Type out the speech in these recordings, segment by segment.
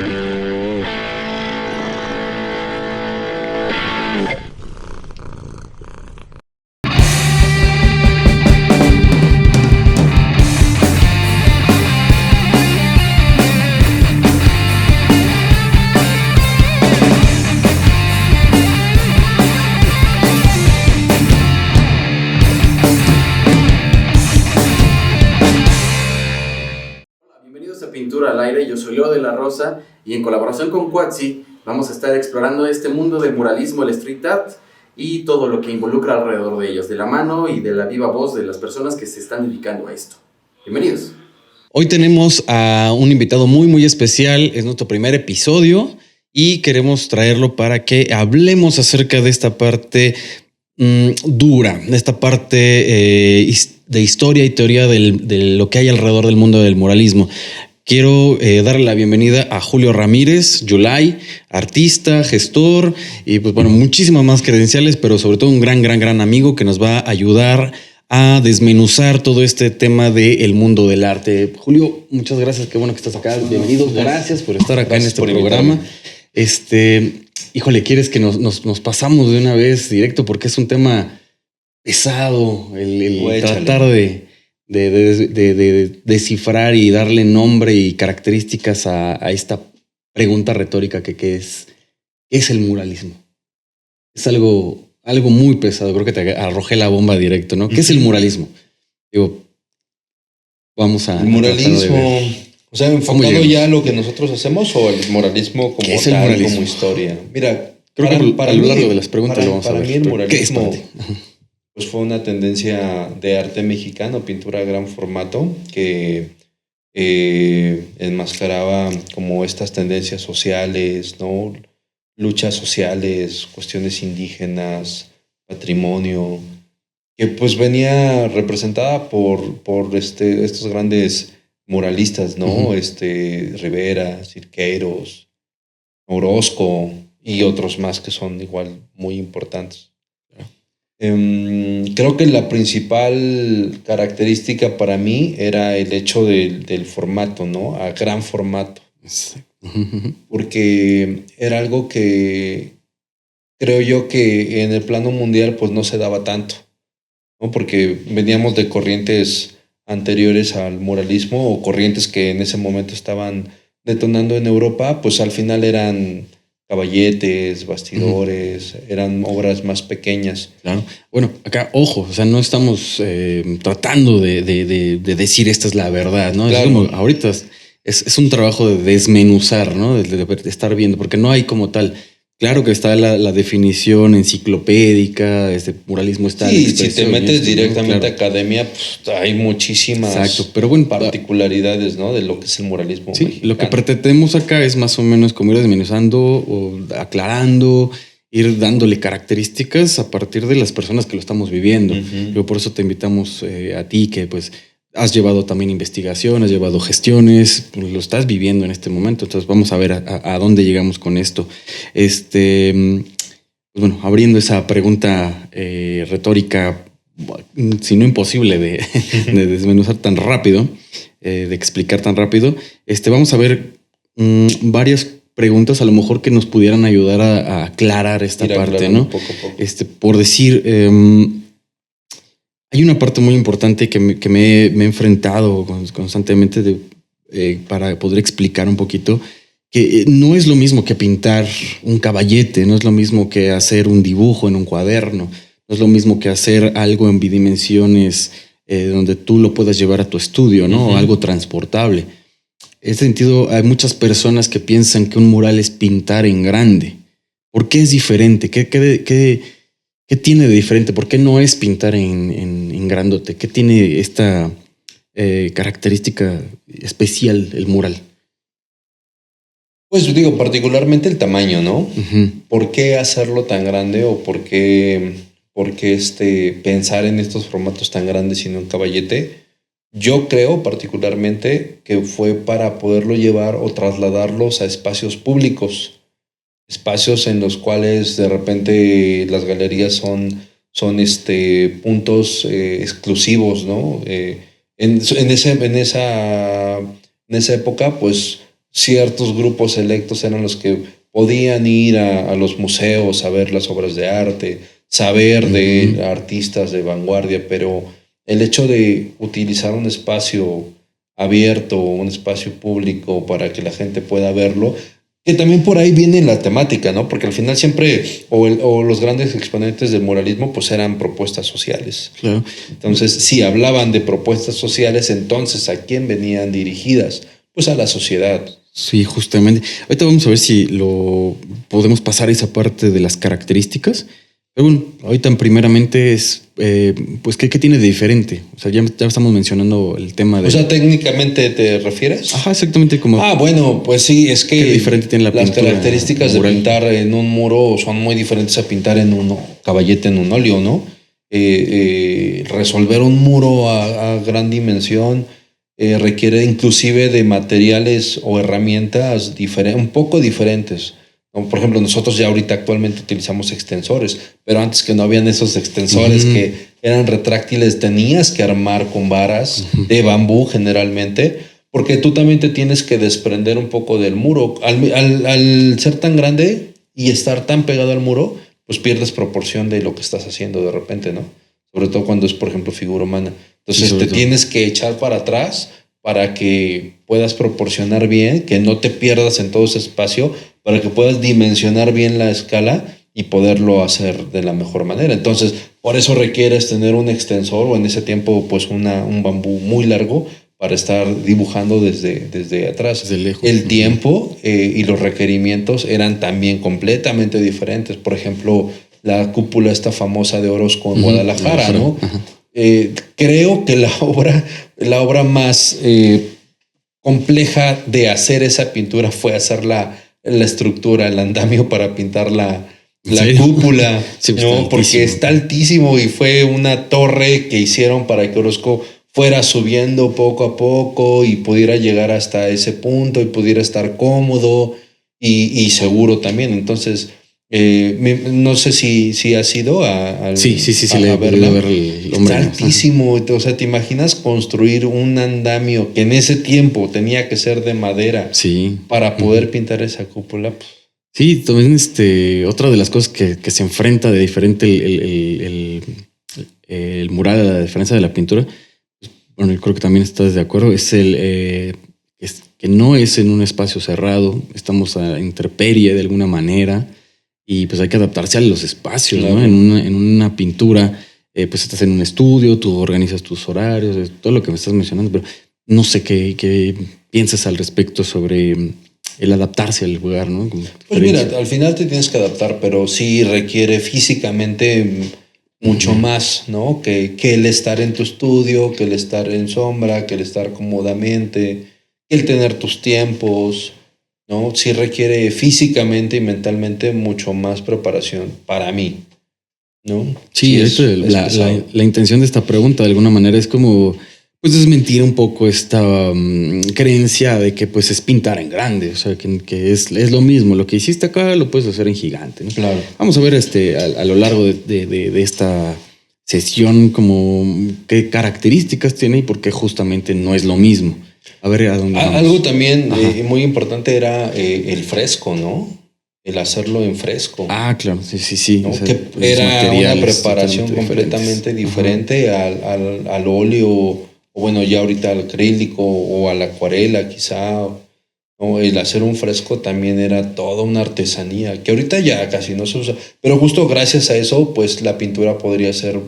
Bienvenidos a Pintura al Aire, yo soy Leo de la Rosa y en colaboración con Quatsi vamos a estar explorando este mundo del muralismo, el street art y todo lo que involucra alrededor de ellos, de la mano y de la viva voz de las personas que se están dedicando a esto. Bienvenidos. Hoy tenemos a un invitado muy especial, es nuestro primer episodio y queremos traerlo para que hablemos acerca de esta parte dura, de esta parte de historia y teoría de lo que hay alrededor del mundo del muralismo. Quiero darle la bienvenida a Julio Ramírez, Yulai, artista, gestor y pues bueno, muchísimas más credenciales, pero sobre todo un gran amigo que nos va a ayudar a desmenuzar todo este tema del mundo del arte. Julio, muchas gracias, qué bueno que estás acá, bienvenido, gracias por estar acá en este programa. Híjole, ¿quieres que nos pasamos de una vez directo? Porque es un tema pesado, el tratar de descifrar y darle nombre y características a esta pregunta retórica que es el muralismo. Es algo muy pesado, creo que te arrojé la bomba directo, ¿no? ¿Qué es el muralismo? Digo, vamos a... El muralismo, o sea, enfocado ya a lo que nosotros hacemos o el muralismo como es el tal, muralismo? como historia. Mira, creo que a lo largo de las preguntas lo vamos a ver. Para mí el muralismo pues fue una tendencia de arte mexicano, pintura a gran formato, que enmascaraba como estas tendencias sociales, ¿no? Luchas sociales, cuestiones indígenas, patrimonio, que pues venía representada por estos grandes muralistas, ¿no? Uh-huh. Rivera, Cirqueiros, Orozco y otros más que son igual muy importantes. Creo que la principal característica para mí era el hecho del formato, ¿no? A gran formato. Sí. Porque era algo que creo yo que en el plano mundial pues no se daba tanto, ¿no? Porque veníamos de corrientes anteriores al muralismo o corrientes que en ese momento estaban detonando en Europa, pues al final eran caballetes, bastidores, eran obras más pequeñas. Claro. Bueno, acá, ojo, o sea, no estamos tratando de decir esta es la verdad, ¿no? Claro. Es como, ahorita es un trabajo de desmenuzar, ¿no? De estar viendo, porque no hay como tal. Claro que está la definición enciclopédica, muralismo está. Sí, si te metes directamente a academia, pues hay muchísimas pero bueno, particularidades, ¿no? De lo que es el muralismo sí, mexicano. Lo que pretendemos acá es más o menos como ir desmenuzando o aclarando, ir dándole características a partir de las personas que lo estamos viviendo. Yo por eso te invitamos a ti, que pues has llevado también investigación, has llevado gestiones, pues lo estás viviendo en este momento. Entonces vamos a ver a dónde llegamos con esto. Pues bueno, abriendo esa pregunta retórica, si no imposible de desmenuzar tan rápido, de explicar tan rápido, vamos a ver varias preguntas a lo mejor que nos pudieran ayudar a aclarar esta parte, ¿no? Poco a poco. Por decir, hay una parte muy importante que me he enfrentado constantemente para poder explicar un poquito, que no es lo mismo que pintar un caballete, no es lo mismo que hacer un dibujo en un cuaderno, no es lo mismo que hacer algo en bidimensiones donde tú lo puedas llevar a tu estudio, ¿no? O algo transportable. En ese sentido, hay muchas personas que piensan que un mural es pintar en grande. ¿Por qué es diferente? ¿Qué tiene de diferente? ¿Por qué no es pintar en grandote? ¿Qué tiene esta característica especial el mural? Pues digo, particularmente el tamaño, ¿no? Uh-huh. ¿Por qué hacerlo tan grande o por qué pensar en estos formatos tan grandes y no en caballete? Yo creo particularmente que fue para poderlo llevar o trasladarlos a espacios públicos, espacios en los cuales de repente las galerías son puntos exclusivos, ¿no? En esa época, pues ciertos grupos selectos eran los que podían ir a los museos a ver las obras de arte, saber de artistas de vanguardia, pero el hecho de utilizar un espacio abierto, un espacio público para que la gente pueda verlo, que también por ahí viene la temática, ¿no? Porque al final siempre, o los grandes exponentes del muralismo, pues eran propuestas sociales. Claro. Entonces, si hablaban de propuestas sociales, entonces ¿a quién venían dirigidas? Pues a la sociedad. Sí, justamente. Ahorita vamos a ver si lo podemos pasar esa parte de las características. Pero bueno, ahorita primeramente es, pues, ¿qué tiene de diferente? O sea, ya estamos mencionando el tema de... O sea, técnicamente te refieres. Ajá, exactamente como... Bueno, pues sí, es que ¿qué diferente tiene la las pintura características mural? de pintar en un muro son muy diferentes a pintar en un caballete en un óleo, ¿no? Resolver un muro a gran dimensión requiere inclusive de materiales o herramientas un poco diferentes. Por ejemplo, nosotros ya ahorita actualmente utilizamos extensores, pero antes que no habían esos extensores que eran retráctiles, tenías que armar con varas de bambú generalmente, porque tú también te tienes que desprender un poco del muro. Al ser tan grande y estar tan pegado al muro, pues pierdes proporción de lo que estás haciendo de repente, ¿no? Sobre todo cuando es, por ejemplo, figura humana. Entonces te tienes que echar para atrás para que puedas proporcionar bien, que no te pierdas en todo ese espacio, para que puedas dimensionar bien la escala y poderlo hacer de la mejor manera. Entonces, por eso requieres tener un extensor o en ese tiempo pues un bambú muy largo para estar dibujando desde atrás. Desde lejos. El tiempo y los requerimientos eran también completamente diferentes. Por ejemplo, la cúpula esta famosa de Orozco en Guadalajara, ¿no? Creo que la obra más compleja de hacer esa pintura fue hacer la estructura, el andamio para pintar la cúpula, sí, pues, ¿no? Porque está altísimo y fue una torre que hicieron para que Orozco fuera subiendo poco a poco y pudiera llegar hasta ese punto y pudiera estar cómodo y seguro también. Entonces, no sé si has ido a Sí, a verla. Ver el hombre. Está altísimo. O sea, ¿te imaginas construir un andamio que en ese tiempo tenía que ser de madera para poder pintar esa cúpula? Sí, también otra de las cosas que se enfrenta de diferente el mural a la diferencia de la pintura, bueno, yo creo que también estás de acuerdo, es que no es en un espacio cerrado, estamos a intemperie de alguna manera. Y pues hay que adaptarse a los espacios, claro, ¿no? En una pintura, pues estás en un estudio, tú organizas tus horarios, todo lo que me estás mencionando, pero no sé qué piensas al respecto sobre el adaptarse al lugar, ¿no? Pues mira, al final te tienes que adaptar, pero sí requiere físicamente mucho más, ¿no? Que el estar en tu estudio, que el estar en sombra, que el estar cómodamente, que el tener tus tiempos, ¿no? Sí requiere físicamente y mentalmente mucho más preparación para mí, ¿no? Sí, la intención de esta pregunta de alguna manera es como pues desmentir un poco esta creencia de que pues es pintar en grande, o sea, que es lo mismo, lo que hiciste acá lo puedes hacer en gigante, ¿no? Claro. Vamos a ver a lo largo de esta sesión como qué características tiene y por qué justamente no es lo mismo. A ver a dónde vamos. Algo también muy importante era el fresco, ¿no? El hacerlo en fresco. Claro, sí. ¿No? O sea, que era una preparación completamente diferente al óleo, o bueno, ya ahorita al acrílico o a la acuarela quizá. ¿No? El hacer un fresco también era toda una artesanía, que ahorita ya casi no se usa. Pero justo gracias a eso, pues la pintura podría ser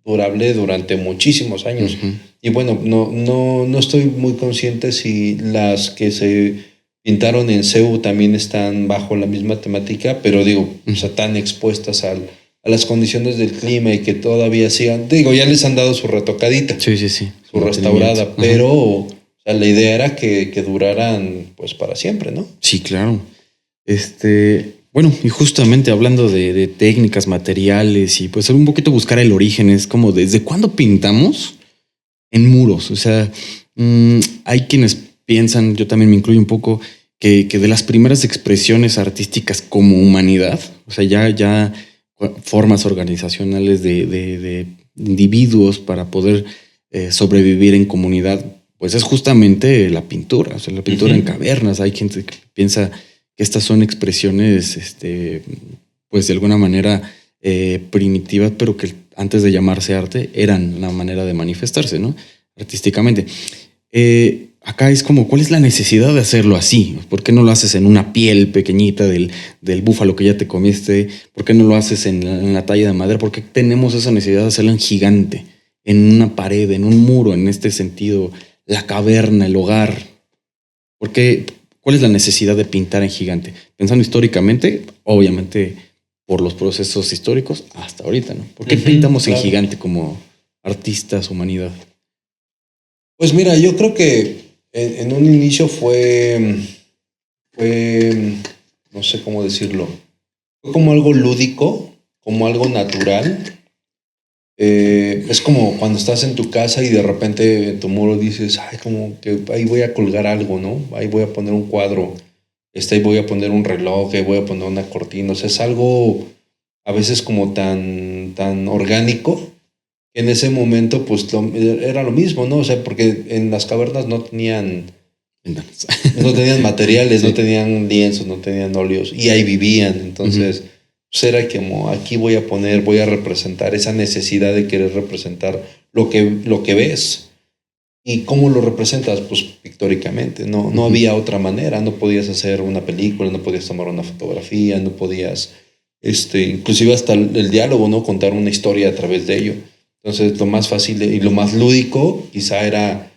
durable durante muchísimos años. Y bueno, no estoy muy consciente si las que se pintaron en CEU también están bajo la misma temática, pero digo, o sea, tan expuestas a las condiciones del clima y que todavía sigan, digo, ya les han dado su retocadita, su restaurada, pero o sea, la idea era que duraran pues para siempre, ¿no? Sí, claro. Bueno, y justamente hablando de técnicas, materiales y pues un poquito buscar el origen, es como ¿desde cuándo pintamos en muros? O sea, hay quienes piensan, yo también me incluyo un poco, que de las primeras expresiones artísticas como humanidad, o sea, ya formas organizacionales de individuos para poder sobrevivir en comunidad, pues es justamente la pintura, o sea, la pintura en cavernas. Hay gente que piensa que estas son expresiones, pues de alguna manera primitivas, pero que antes de llamarse arte eran una manera de manifestarse, ¿no? Artísticamente. Acá es como, ¿cuál es la necesidad de hacerlo así? ¿Por qué no lo haces en una piel pequeñita del búfalo que ya te comiste? ¿Por qué no lo haces en la talla de madera? ¿Por qué tenemos esa necesidad de hacerlo en gigante? En una pared, en un muro, en este sentido, la caverna, el hogar. ¿Por qué? ¿Cuál es la necesidad de pintar en gigante? Pensando históricamente, obviamente por los procesos históricos hasta ahorita, ¿no? ¿Por qué pintamos en gigante como artistas, humanidad? Pues mira, yo creo que en un inicio fue, no sé cómo decirlo, fue como algo lúdico, como algo natural. Es como cuando estás en tu casa y de repente en tu muro dices, ay, como que ahí voy a colgar algo, ¿no? Ahí voy a poner un cuadro, ahí voy a poner un reloj, ahí voy a poner una cortina. O sea, es algo a veces como tan orgánico que en ese momento pues era lo mismo, ¿no? O sea, porque en las cavernas no tenían materiales, no tenían lienzos, no tenían óleos y ahí vivían. Entonces, pues era como aquí voy a representar esa necesidad de querer representar lo que ves. ¿Y cómo lo representas? Pues pictóricamente. No había otra manera. No podías hacer una película, no podías tomar una fotografía, no podías, inclusive hasta el diálogo, ¿no? Contar una historia a través de ello. Entonces, lo más fácil y lo más lúdico quizá era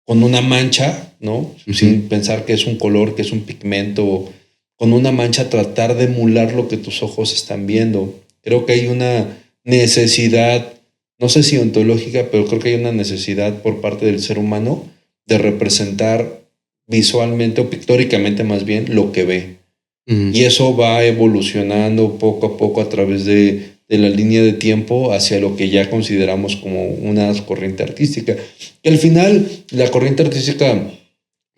con una mancha, ¿no? Sin pensar que es un color, que es un pigmento, con una mancha tratar de emular lo que tus ojos están viendo. Creo que hay una necesidad, no sé si ontológica, pero creo que hay una necesidad por parte del ser humano de representar visualmente o pictóricamente más bien lo que ve. Y eso va evolucionando poco a poco a través de la línea de tiempo hacia lo que ya consideramos como una corriente artística. Que al final la corriente artística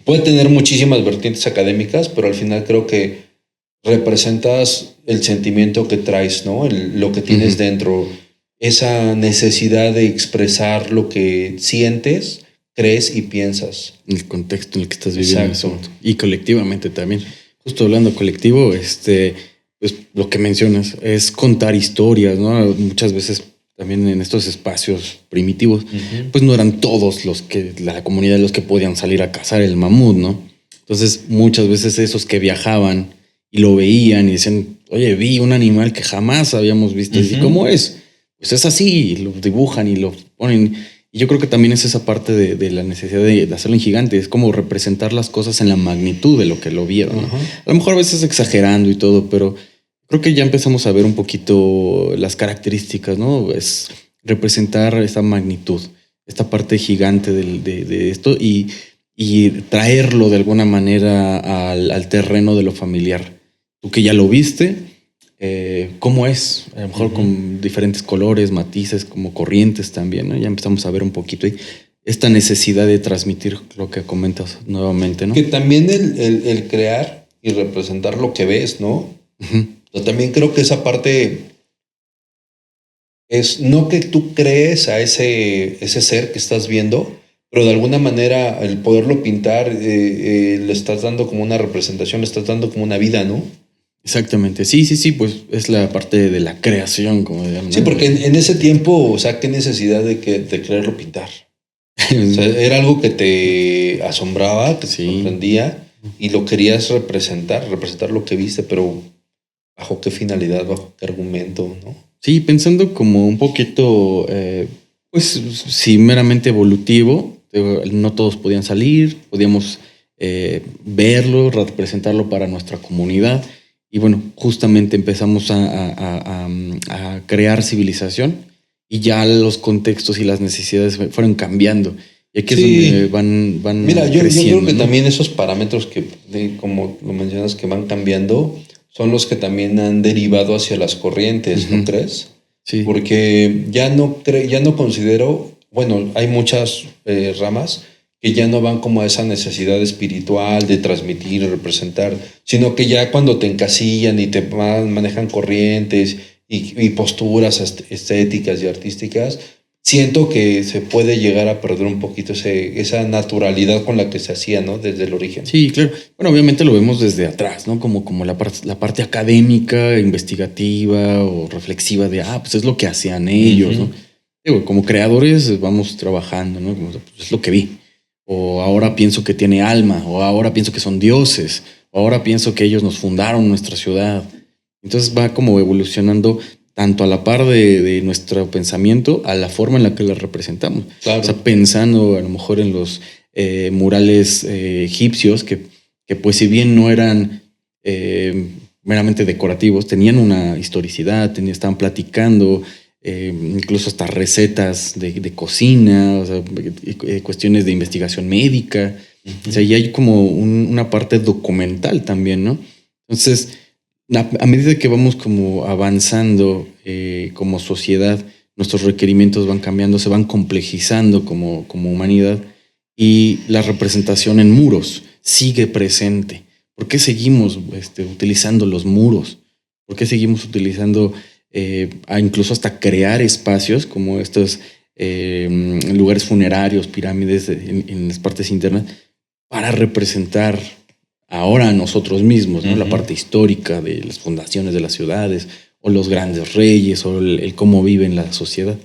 puede tener muchísimas vertientes académicas, pero al final creo que representas el sentimiento que traes, ¿no? Lo que tienes dentro, esa necesidad de expresar lo que sientes, crees y piensas. El contexto en el que estás viviendo. Exacto. Y colectivamente también. Justo hablando colectivo, pues lo que mencionas es contar historias, ¿no? Muchas veces también en estos espacios primitivos, pues no eran todos la comunidad los que podían salir a cazar el mamut, ¿no? Entonces muchas veces esos que viajaban y lo veían y decían, oye, vi un animal que jamás habíamos visto. ¿Y cómo es? Pues es así, y lo dibujan y lo ponen. Y yo creo que también es esa parte de la necesidad de hacerlo en gigante. Es como representar las cosas en la magnitud de lo que lo vieron, ¿no? A lo mejor a veces exagerando y todo, pero creo que ya empezamos a ver un poquito las características, ¿no? Es representar esta magnitud, esta parte gigante de esto y traerlo de alguna manera al terreno de lo familiar. Tú que ya lo viste, ¿cómo es? A lo mejor con diferentes colores, matices, como corrientes también, ¿no? Ya empezamos a ver un poquito esta necesidad de transmitir lo que comentas nuevamente, ¿no? Que también el crear y representar lo que ves, ¿no? Yo también creo que esa parte es no que tú crees a ese ser que estás viendo, pero de alguna manera el poderlo pintar le estás dando como una representación, le estás dando como una vida, ¿no? Exactamente, sí, pues es la parte de la creación, como digamos, ¿no? Sí, porque en ese tiempo, o sea, qué necesidad de quererlo pintar. O sea, era algo que te asombraba, que te sorprendía y lo querías representar lo que viste, pero ¿bajo qué finalidad, bajo qué argumento, no? Sí, pensando como un poquito, pues sí, meramente evolutivo, no todos podían salir, podíamos verlo, representarlo para nuestra comunidad. Y bueno, justamente empezamos a crear civilización y ya los contextos y las necesidades fueron cambiando. Y aquí es donde van Mira, yo creciendo, creo que ¿no? también esos parámetros como lo mencionas, que van cambiando, son los que también han derivado hacia las corrientes, ¿no crees? Sí. Porque ya no considero, bueno, hay muchas ramas que ya no van como a esa necesidad espiritual de transmitir, representar, sino que ya cuando te encasillan y te manejan corrientes y posturas estéticas y artísticas, siento que se puede llegar a perder un poquito esa naturalidad con la que se hacía, ¿no? Desde el origen. Sí, claro. Bueno, obviamente lo vemos desde atrás, ¿no? Como la parte académica, investigativa o reflexiva de, pues es lo que hacían ellos, ¿no? Digo, como creadores vamos trabajando, ¿no? Pues es lo que vi. O ahora pienso que tiene alma, o ahora pienso que son dioses, o ahora pienso que ellos nos fundaron nuestra ciudad. Entonces va como evolucionando tanto a la par de nuestro pensamiento a la forma en la que la representamos. Claro. O sea, pensando a lo mejor en los murales egipcios que pues si bien no eran meramente decorativos, tenían una historicidad, estaban platicando, incluso hasta recetas de cocina, o sea, cuestiones de investigación médica. O sea, y hay como una parte documental también, ¿no? Entonces, a medida que vamos como avanzando como sociedad, nuestros requerimientos van cambiando, se van complejizando como humanidad, y la representación en muros sigue presente. ¿Por qué seguimos utilizando los muros? ¿Por qué seguimos utilizando incluso hasta crear espacios como estos lugares funerarios, pirámides en las partes internas, para representar ahora a nosotros mismos, ¿no? La parte histórica de las fundaciones de las ciudades, o los grandes reyes, o el cómo vive en la sociedad?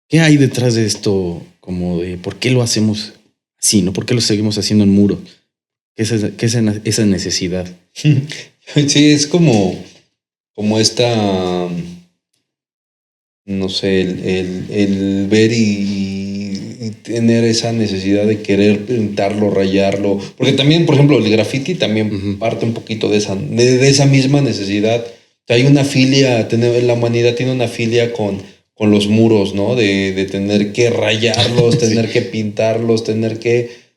¿Qué hay detrás de esto? Como de por qué lo hacemos así, ¿no? ¿Por qué lo seguimos haciendo en muros? ¿Qué es esa necesidad? Sí, es como esta, no sé, el ver y tener esa necesidad de querer pintarlo, rayarlo. Porque también, por ejemplo, el graffiti también parte un poquito de esa misma necesidad. Hay una filia, la humanidad tiene una filia con los muros, ¿no? De tener que rayarlos, tener que pintarlos, tener que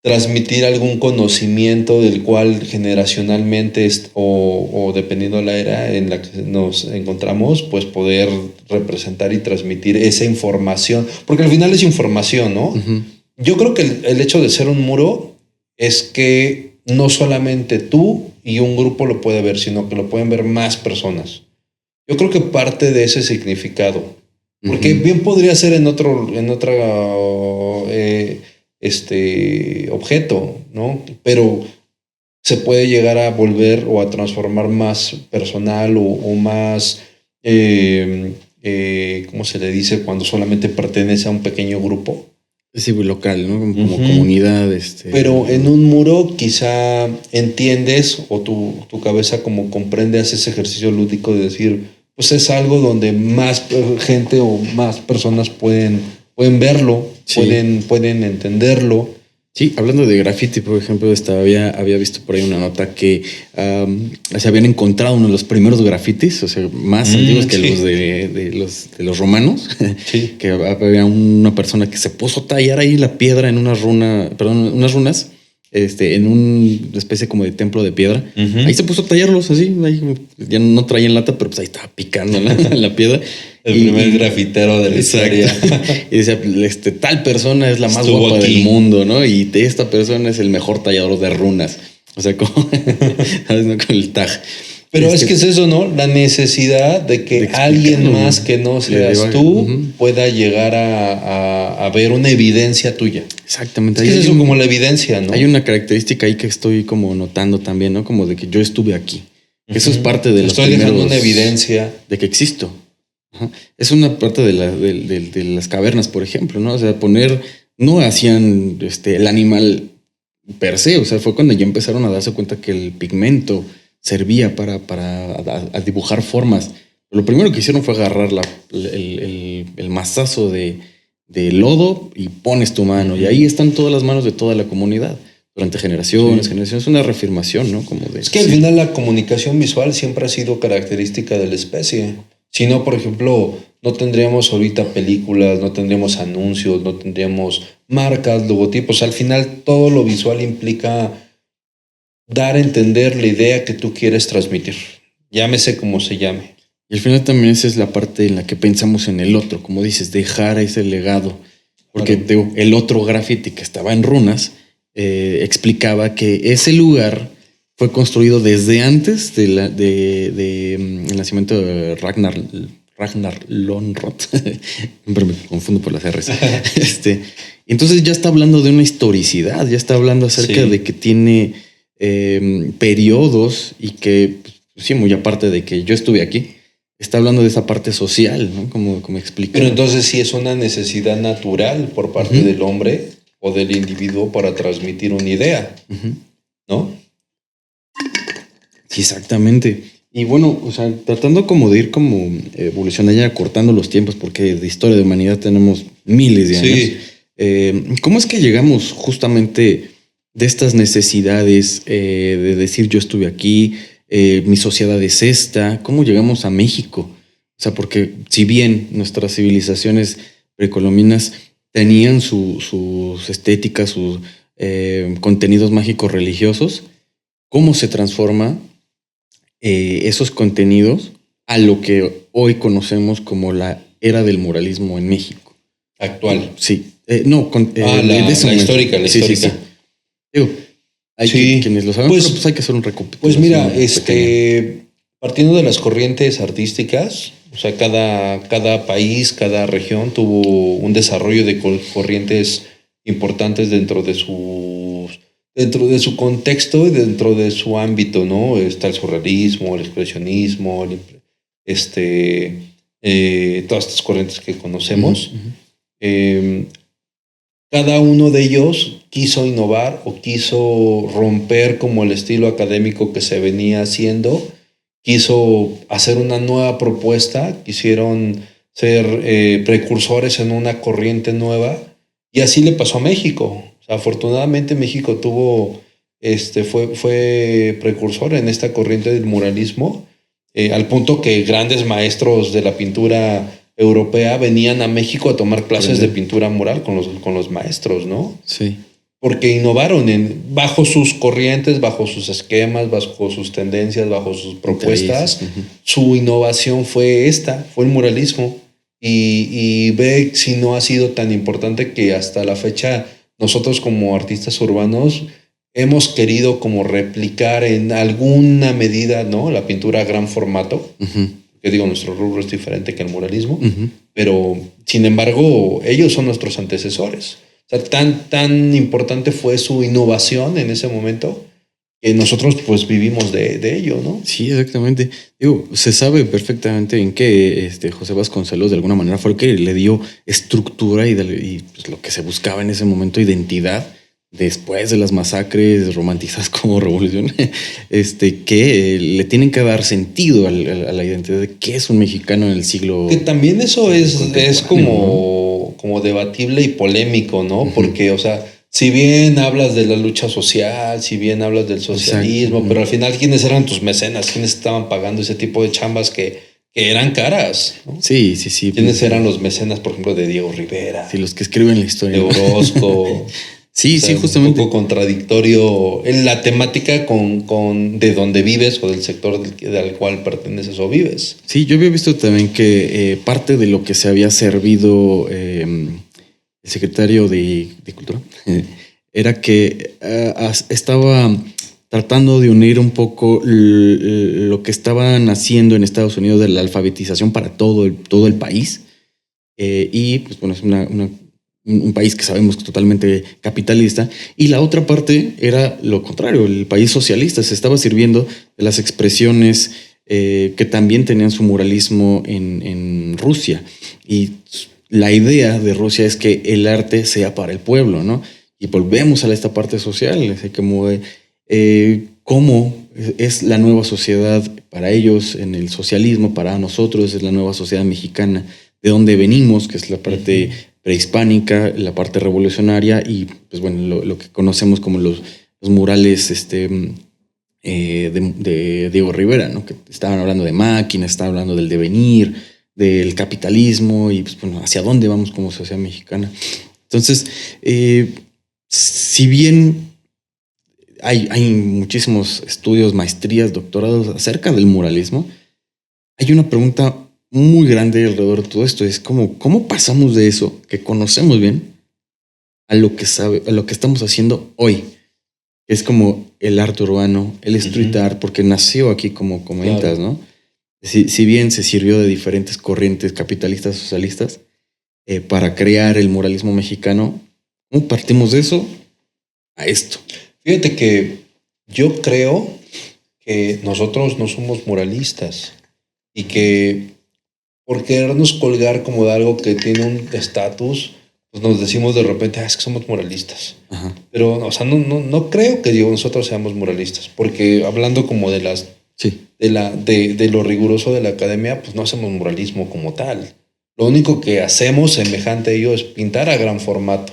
transmitir algún conocimiento del cual generacionalmente o dependiendo de la era en la que nos encontramos, pues poder representar y transmitir esa información. Porque al final es información, ¿no? Yo creo que el hecho de ser un muro es que no solamente tú y un grupo lo puede ver, sino que lo pueden ver más personas. Yo creo que parte de ese significado. Porque bien podría ser en otra objeto, ¿no? Pero se puede llegar a volver o a transformar más personal o más, ¿cómo se le dice? Cuando solamente pertenece a un pequeño grupo. Sí, local, ¿no? Como comunidad. Pero en un muro quizá entiendes o tu cabeza como comprende, hace ese ejercicio lúdico de decir, pues es algo donde más gente o más personas pueden verlo, sí. pueden entenderlo. Sí, hablando de graffiti, por ejemplo, había visto por ahí una nota que se habían encontrado uno de los primeros grafitis, o sea, más antiguos que los de los romanos, sí. Que había una persona que se puso a tallar ahí la piedra en unas runas, en una especie como de templo de piedra. Ahí se puso a tallarlos así, ahí, ya no traían lata, pero pues ahí estaba picando la piedra. El primer grafitero de la historia. Y decía, tal persona es la más guapa del mundo, ¿no? Y esta persona es el mejor tallador de runas. O sea, ¿sabes? ¿No? Con el tag. Pero es que es eso, ¿no? La necesidad de que alguien más que no seas tú pueda llegar a ver una evidencia tuya. Exactamente. Es que es eso como la evidencia, ¿no? Hay una característica ahí que estoy como notando también, ¿no? Como de que yo estuve aquí. Eso es parte de Estoy dejando una evidencia de que existo. Es una parte de las cavernas, por ejemplo, ¿no? O sea, no hacían el animal per se, o sea, fue cuando ya empezaron a darse cuenta que el pigmento servía para dibujar formas. Lo primero que hicieron fue agarrar el mazazo de lodo y pones tu mano, y ahí están todas las manos de toda la comunidad. Durante generaciones, es una reafirmación, ¿no? Es que al final la comunicación visual siempre ha sido característica de la especie. Si no, por ejemplo, no tendríamos ahorita películas, no tendríamos anuncios, no tendríamos marcas, logotipos. Al final, todo lo visual implica dar a entender la idea que tú quieres transmitir. Llámese como se llame. Y al final también esa es la parte en la que pensamos en el otro, como dices, dejar ese legado. Porque el otro graffiti que estaba en runas explicaba que ese lugar fue construido desde antes del nacimiento de Ragnar Ragnar Lodbrok. Siempre me confundo por las R's. Entonces ya está hablando de una historicidad, ya está hablando acerca de que tiene periodos y que, pues, sí, muy aparte de que yo estuve aquí, está hablando de esa parte social, ¿no? Como expliqué. Pero entonces sí es una necesidad natural por parte del hombre o del individuo para transmitir una idea, ¿no? Sí, exactamente. Y bueno, o sea, tratando como de ir como evolucionando, ya cortando los tiempos, porque de historia de humanidad tenemos miles de años. Sí. ¿Cómo es que llegamos justamente de estas necesidades de decir yo estuve aquí, mi sociedad es esta? ¿Cómo llegamos a México? O sea, porque si bien nuestras civilizaciones precolombinas tenían sus estéticas, sus contenidos mágicos religiosos, ¿cómo se transforma esos contenidos a lo que hoy conocemos como la era del muralismo en México? Actual. Sí. La histórica, la histórica. Sí. Digo, hay quienes lo saben, pero pues hay que hacer un recopilatorio. Pues mira, partiendo de las corrientes artísticas, o sea, cada país, cada región tuvo un desarrollo de corrientes importantes dentro de su contexto y dentro de su ámbito, ¿no? Está el surrealismo, el expresionismo, todas estas corrientes que conocemos. Cada uno de ellos quiso innovar o quiso romper como el estilo académico que se venía haciendo, quiso hacer una nueva propuesta, quisieron ser precursores en una corriente nueva, y así le pasó a México. O sea, afortunadamente México fue precursor en esta corriente del muralismo, al punto que grandes maestros de la pintura europea venían a México a tomar clases de pintura mural con los maestros, ¿no? Sí. Porque innovaron bajo sus corrientes, bajo sus esquemas, bajo sus tendencias, bajo sus propuestas. Su innovación fue el muralismo. Y ve si no ha sido tan importante que hasta la fecha nosotros como artistas urbanos hemos querido como replicar en alguna medida, ¿no? La pintura a gran formato. Que digo, nuestro rubro es diferente que el muralismo, pero sin embargo, ellos son nuestros antecesores. O sea, tan importante fue su innovación en ese momento que nosotros pues vivimos de ello, ¿no? Sí, exactamente. Digo, se sabe perfectamente en que José Vasconcelos de alguna manera fue el que le dio estructura y pues, lo que se buscaba en ese momento, identidad, después de las masacres romantizadas como revolución, que le tienen que dar sentido a la identidad de qué es un mexicano en el siglo. Que también eso es como debatible y polémico, ¿no? Porque, o sea, si bien hablas de la lucha social, si bien hablas del socialismo, pero al final, ¿quiénes eran tus mecenas? ¿Quiénes estaban pagando ese tipo de chambas que eran caras, ¿no? Sí. ¿Quiénes eran los mecenas, por ejemplo, de Diego Rivera? Sí, los que escriben la historia. De Orozco. Sí, justamente. Un poco contradictorio en la temática con de dónde vives o del sector del cual perteneces o vives. Sí, yo había visto también que parte de lo que se había servido el secretario de Cultura era que estaba tratando de unir un poco lo que estaban haciendo en Estados Unidos de la alfabetización para todo el país. Y pues bueno, es un país que sabemos que es totalmente capitalista, y la otra parte era lo contrario, el país socialista se estaba sirviendo de las expresiones que también tenían su muralismo en Rusia, y la idea de Rusia es que el arte sea para el pueblo, ¿no? Y volvemos a esta parte social, es como cómo es la nueva sociedad para ellos en el socialismo, para nosotros es la nueva sociedad mexicana, de donde venimos, que es la parte prehispánica, la parte revolucionaria, y pues bueno, lo que conocemos como los murales de Diego Rivera, ¿no? Que estaban hablando de máquinas, estaban hablando del devenir, del capitalismo, y pues bueno, hacia dónde vamos como sociedad mexicana. Entonces, si bien hay muchísimos estudios, maestrías, doctorados acerca del muralismo, hay una pregunta muy grande alrededor de todo esto. Es ¿cómo pasamos de eso que conocemos bien a lo que estamos haciendo hoy? Es como el arte urbano, el street art, porque nació aquí como comentas, ¿no? Si bien se sirvió de diferentes corrientes capitalistas socialistas para crear el muralismo mexicano, ¿cómo partimos de eso a esto? Fíjate que yo creo que nosotros no somos muralistas y que por querernos colgar como de algo que tiene un estatus, pues nos decimos de repente, es que somos muralistas. Ajá. Pero, o sea, no creo que nosotros seamos muralistas, porque hablando como de las Sí. de lo riguroso de la academia, pues no hacemos muralismo como tal. Lo único que hacemos semejante a ello es pintar a gran formato,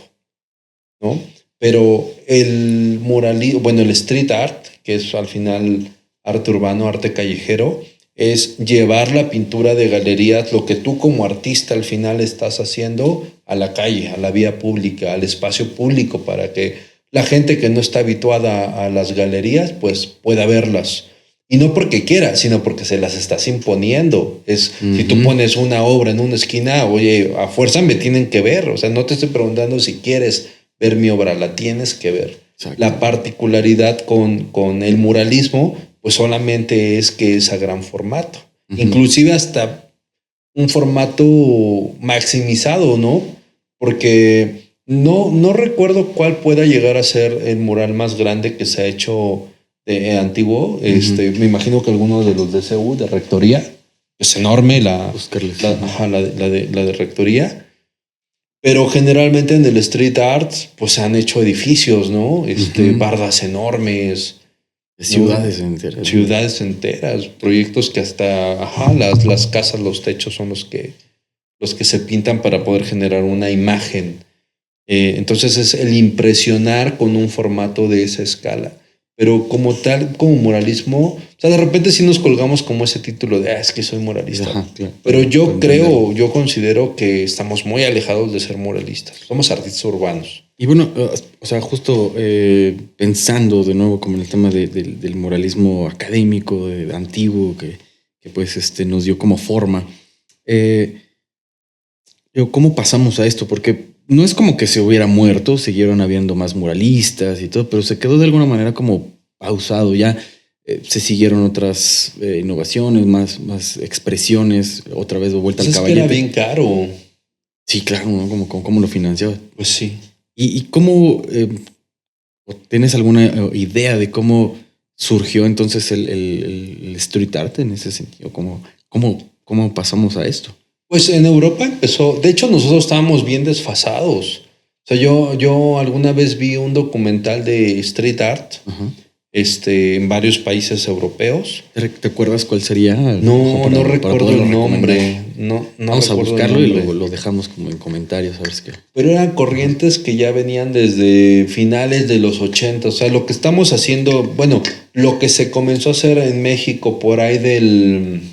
¿no? Pero el muralismo, bueno, el street art, que es al final arte urbano, arte callejero, es llevar la pintura de galerías, lo que tú como artista al final estás haciendo, a la calle, a la vía pública, al espacio público, para que la gente que no está habituada a las galerías, pues pueda verlas. Y no porque quiera, sino porque se las estás imponiendo. Si tú pones una obra en una esquina, oye, a fuerza me tienen que ver. O sea, no te estoy preguntando si quieres ver mi obra, la tienes que ver. Exacto. La particularidad con el muralismo, pues solamente es que es a gran formato. Inclusive hasta un formato maximizado, ¿no? Porque no recuerdo cuál pueda llegar a ser el mural más grande que se ha hecho antiguo. Me imagino que alguno de los de CU, de Rectoría, es enorme la de Rectoría. Pero generalmente en el street art, pues se han hecho edificios, ¿no? Bardas enormes. Ciudades enteras. Ciudades enteras. Proyectos que hasta las casas, los techos son los que se pintan para poder generar una imagen. Entonces es el impresionar con un formato de esa escala. Pero como tal, como muralismo, o sea, de repente sí nos colgamos como ese título de, es que soy muralista. Ajá, claro. Pero yo considero que estamos muy alejados de ser muralistas. Somos artistas urbanos. Y bueno, o sea, justo pensando de nuevo como en el tema del muralismo académico, antiguo, que pues nos dio como forma. ¿Cómo pasamos a esto? Porque no es como que se hubiera muerto, siguieron habiendo más muralistas y todo, pero se quedó de alguna manera como pausado. Ya se siguieron otras innovaciones, más expresiones, otra vez de vuelta al caballete. Es que era bien caro. Sí, claro, ¿no? ¿Cómo lo financiaba? Pues sí. ¿Y cómo tienes alguna idea de cómo surgió entonces el street art en ese sentido? ¿Cómo pasamos a esto? Pues en Europa empezó, de hecho nosotros estábamos bien desfasados. O sea, yo alguna vez vi un documental de street art en varios países europeos. ¿Te acuerdas cuál sería? No recuerdo el nombre. Vamos a buscarlo y lo dejamos como en comentarios a ver si. Pero eran corrientes que ya venían desde finales de los 80. O sea, lo que estamos haciendo, bueno, lo que se comenzó a hacer en México por ahí del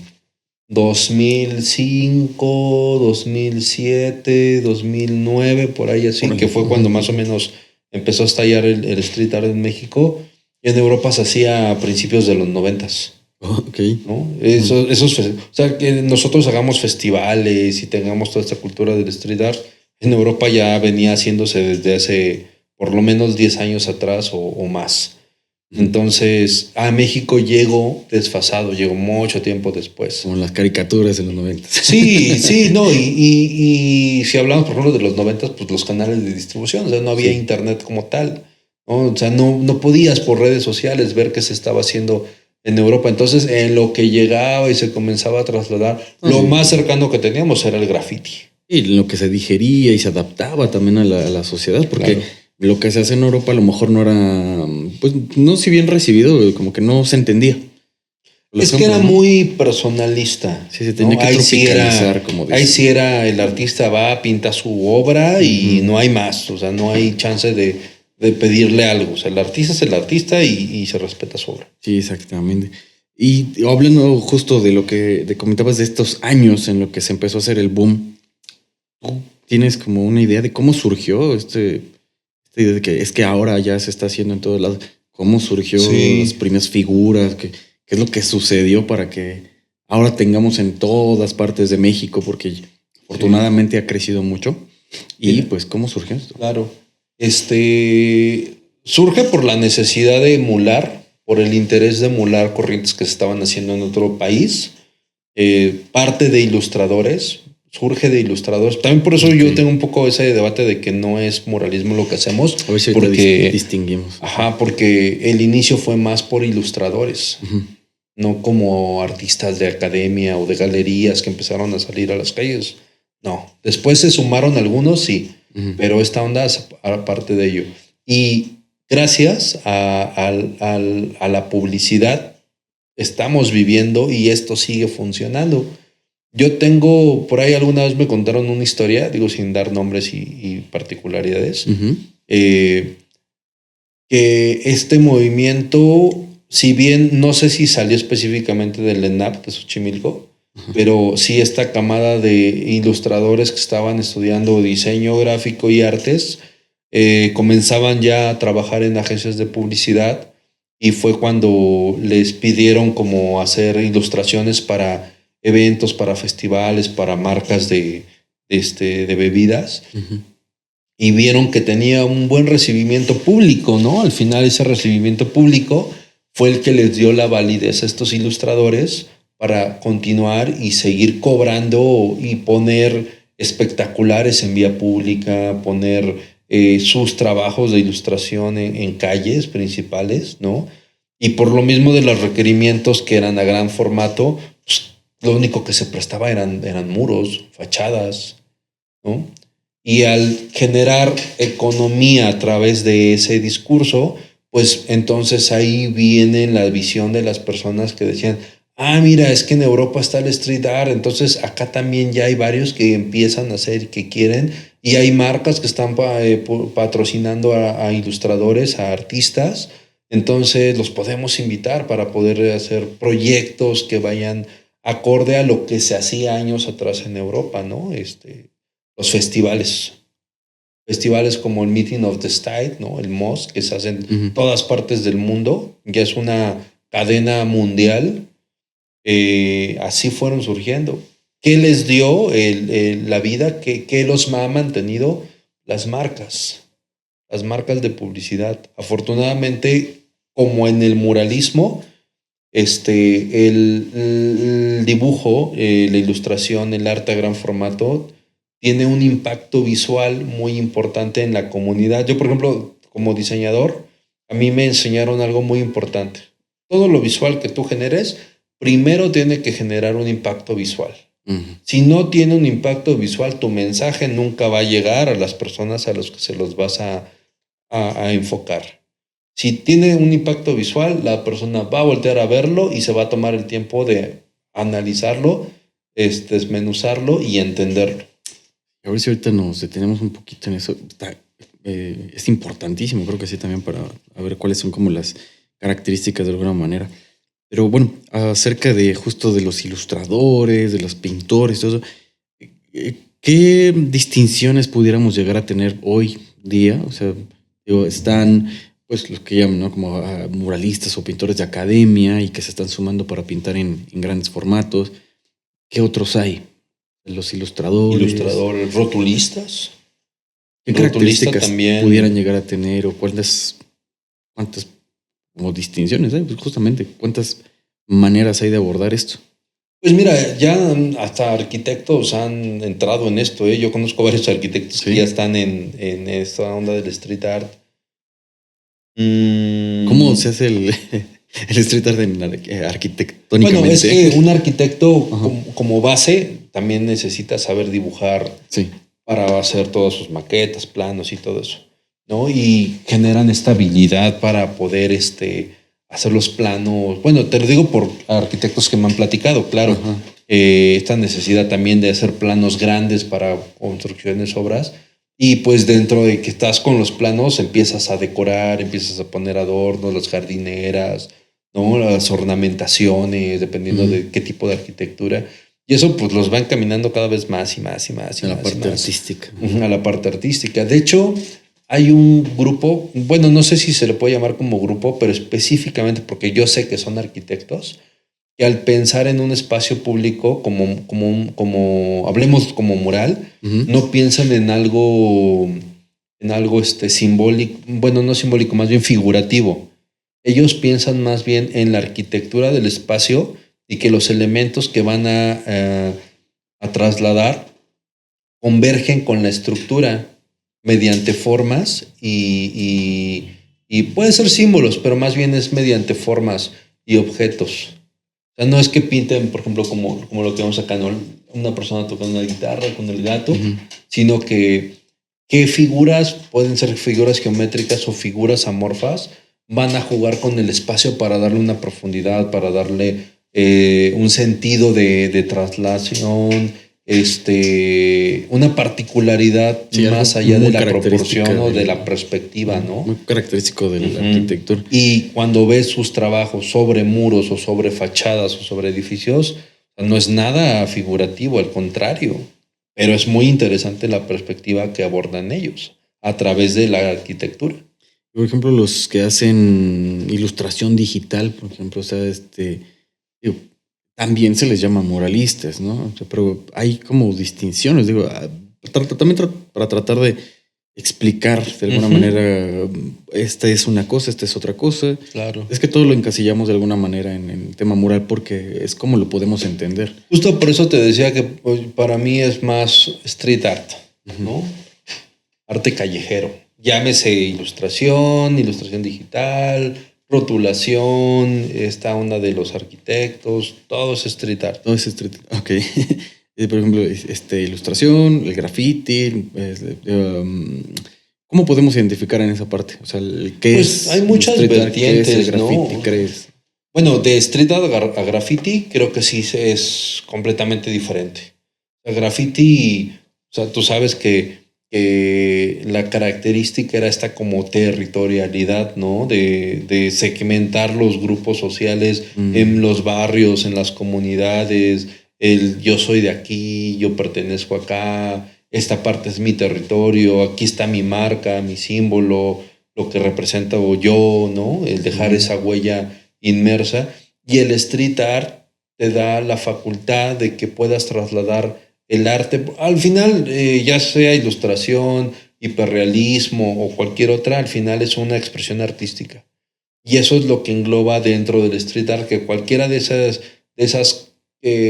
2005, 2007, 2009, por ahí así, que fue cuando más o menos empezó a estallar el street art en México. Y en Europa se hacía a principios de los 90s. Okay. ¿No? O sea, que nosotros hagamos festivales y tengamos toda esta cultura del street art, en Europa ya venía haciéndose desde hace por lo menos 10 años atrás o más. Entonces, a México llegó desfasado, llegó mucho tiempo después. Como las caricaturas en los 90. Sí, no, y si hablamos, por ejemplo, de los 90, pues los canales de distribución, o sea, no había internet como tal, ¿no? O sea, no podías por redes sociales ver qué se estaba haciendo en Europa. Entonces, en lo que llegaba y se comenzaba a trasladar, lo más cercano que teníamos era el graffiti. Y lo que se digería y se adaptaba también a la sociedad, porque... Claro. Lo que se hace en Europa a lo mejor no era, pues no si bien recibido, como que no se entendía. Es que era muy personalista. Sí, se tenía que tropicalizar, como dice. Ahí sí era el artista va, pinta su obra y no hay más. O sea, no hay chance de pedirle algo. O sea, el artista es el artista y se respeta su obra. Sí, exactamente. Y hablando justo de lo que comentabas de estos años en lo que se empezó a hacer el boom, ¿tú tienes como una idea de cómo surgió de que es que ahora ya se está haciendo en todos lados? ¿Cómo surgió las primeras figuras? ¿Qué es lo que sucedió para que ahora tengamos en todas partes de México? Porque afortunadamente ha crecido mucho. Y pues, ¿cómo surgió esto? Claro. Surge por la necesidad de emular, por el interés de emular corrientes que se estaban haciendo en otro país. parte de ilustradores, surge de ilustradores. También por eso yo tengo un poco ese debate de que no es muralismo lo que hacemos. A ver si porque distinguimos. Ajá, porque el inicio fue más por ilustradores, no como artistas de academia o de galerías que empezaron a salir a las calles. No, después se sumaron algunos, sí, pero esta onda es aparte de ello. Y gracias a la publicidad estamos viviendo y esto sigue funcionando. Yo tengo, por ahí alguna vez me contaron una historia, digo sin dar nombres y particularidades, que este movimiento, si bien no sé si salió específicamente del ENAP de Xochimilco, pero sí esta camada de ilustradores que estaban estudiando diseño gráfico y artes, comenzaban ya a trabajar en agencias de publicidad y fue cuando les pidieron como hacer ilustraciones para eventos, para festivales, para marcas de bebidas. Y vieron que tenía un buen recibimiento público, ¿no? Al final ese recibimiento público fue el que les dio la validez a estos ilustradores para continuar y seguir cobrando y poner espectaculares en vía pública, poner sus trabajos de ilustración en calles principales, ¿no? Y por lo mismo de los requerimientos que eran a gran formato, pues, lo único que se prestaba eran muros, fachadas, ¿no? Y al generar economía a través de ese discurso, pues entonces ahí viene la visión de las personas que decían, mira, es que en Europa está el street art, entonces acá también ya hay varios que empiezan a hacer, que quieren, y hay marcas que están patrocinando a ilustradores, a artistas, entonces los podemos invitar para poder hacer proyectos que vayan acorde a lo que se hacía años atrás en Europa, ¿no? Los festivales como el Meeting of the Style, ¿no? El MOS, que se hacen en todas partes del mundo, ya es una cadena mundial. Así fueron surgiendo. ¿Qué les dio la vida? ¿Qué los ha mantenido? Las marcas de publicidad. Afortunadamente, como en el muralismo, el dibujo, la ilustración, el arte a gran formato tiene un impacto visual muy importante en la comunidad. Yo, por ejemplo, como diseñador, a mí me enseñaron algo muy importante. Todo lo visual que tú generes, primero tiene que generar un impacto visual. Si no tiene un impacto visual, tu mensaje nunca va a llegar a las personas a las que se los vas a enfocar. Si tiene un impacto visual, la persona va a voltear a verlo y se va a tomar el tiempo de analizarlo, desmenuzarlo y entenderlo. A ver si ahorita nos detenemos un poquito en eso. Es importantísimo, creo que sí, también para ver cuáles son como las características de alguna manera. Pero bueno, acerca de justo de los ilustradores, de los pintores, todo eso, ¿qué distinciones pudiéramos llegar a tener hoy día? O sea, están pues los que llaman, ¿no? Como muralistas o pintores de academia y que se están sumando para pintar en grandes formatos. ¿Qué otros hay? Los ilustradores, rotulistas. ¿Qué características también pudieran llegar a tener o cuántas como distinciones hay? Pues justamente, ¿cuántas maneras hay de abordar esto? Pues mira, ya hasta arquitectos han entrado en esto. Yo conozco varios arquitectos que ya están en esta onda del street art. ¿Cómo se hace el street art arquitectónicamente? Bueno, es que un arquitecto como base también necesita saber dibujar para hacer todas sus maquetas, planos y todo eso, ¿no? Y generan esta habilidad para poder hacer los planos. Bueno, te lo digo por arquitectos que me han platicado, claro. Esta necesidad también de hacer planos grandes para construcciones, obras. Y pues dentro de que estás con los planos, empiezas a decorar, empiezas a poner adornos, las jardineras, ¿no? Las ornamentaciones, dependiendo de qué tipo de arquitectura. Y eso pues los va encaminando cada vez más y más y más. A la parte artística. A la parte artística. De hecho, hay un grupo, bueno, no sé si se le puede llamar como grupo, pero específicamente porque yo sé que son arquitectos, que al pensar en un espacio público como hablemos como mural, no piensan en algo simbólico, bueno, no simbólico, más bien figurativo. Ellos piensan más bien en la arquitectura del espacio y que los elementos que van a trasladar convergen con la estructura mediante formas y pueden ser símbolos, pero más bien es mediante formas y objetos. O sea, no es que pinten, por ejemplo, como lo que vemos acá, ¿no? Una persona tocando una guitarra con el gato, sino que qué figuras, pueden ser figuras geométricas o figuras amorfas, van a jugar con el espacio para darle una profundidad, para darle un sentido de traslación, una particularidad más allá de la proporción o de la perspectiva, ¿no? Muy característico de la arquitectura. Y cuando ves sus trabajos sobre muros o sobre fachadas o sobre edificios, no es nada figurativo, al contrario. Pero es muy interesante la perspectiva que abordan ellos a través de la arquitectura. Por ejemplo, los que hacen ilustración digital, por ejemplo, o sea, digo, también se les llama muralistas, ¿no? O sea, pero hay como distinciones, digo, también para tratar de explicar de alguna manera, esta es una cosa, esta es otra cosa. Claro. Es que todo lo encasillamos de alguna manera en el tema mural porque es como lo podemos entender. Justo por eso te decía que para mí es más street art, ¿no? Arte callejero. Llámese ilustración digital, rotulación, esta onda de los arquitectos, todo es street art. Todo es street art, ok. Por ejemplo, ilustración, el graffiti, ¿cómo podemos identificar en esa parte? O sea, ¿qué pues es? Hay muchas vertientes, ¿qué es el graffiti, ¿no? crees? Bueno, de street art a graffiti creo que sí es completamente diferente. El graffiti, o sea, tú sabes que la característica era esta como territorialidad, ¿no? De segmentar los grupos sociales en los barrios, en las comunidades, yo soy de aquí, yo pertenezco acá, esta parte es mi territorio, aquí está mi marca, mi símbolo, lo que representa yo, ¿no? El dejar esa huella inmersa. Y el street art te da la facultad de que puedas trasladar el arte, al final, ya sea ilustración, hiperrealismo o cualquier otra, al final es una expresión artística. Y eso es lo que engloba dentro del street art, que cualquiera de esas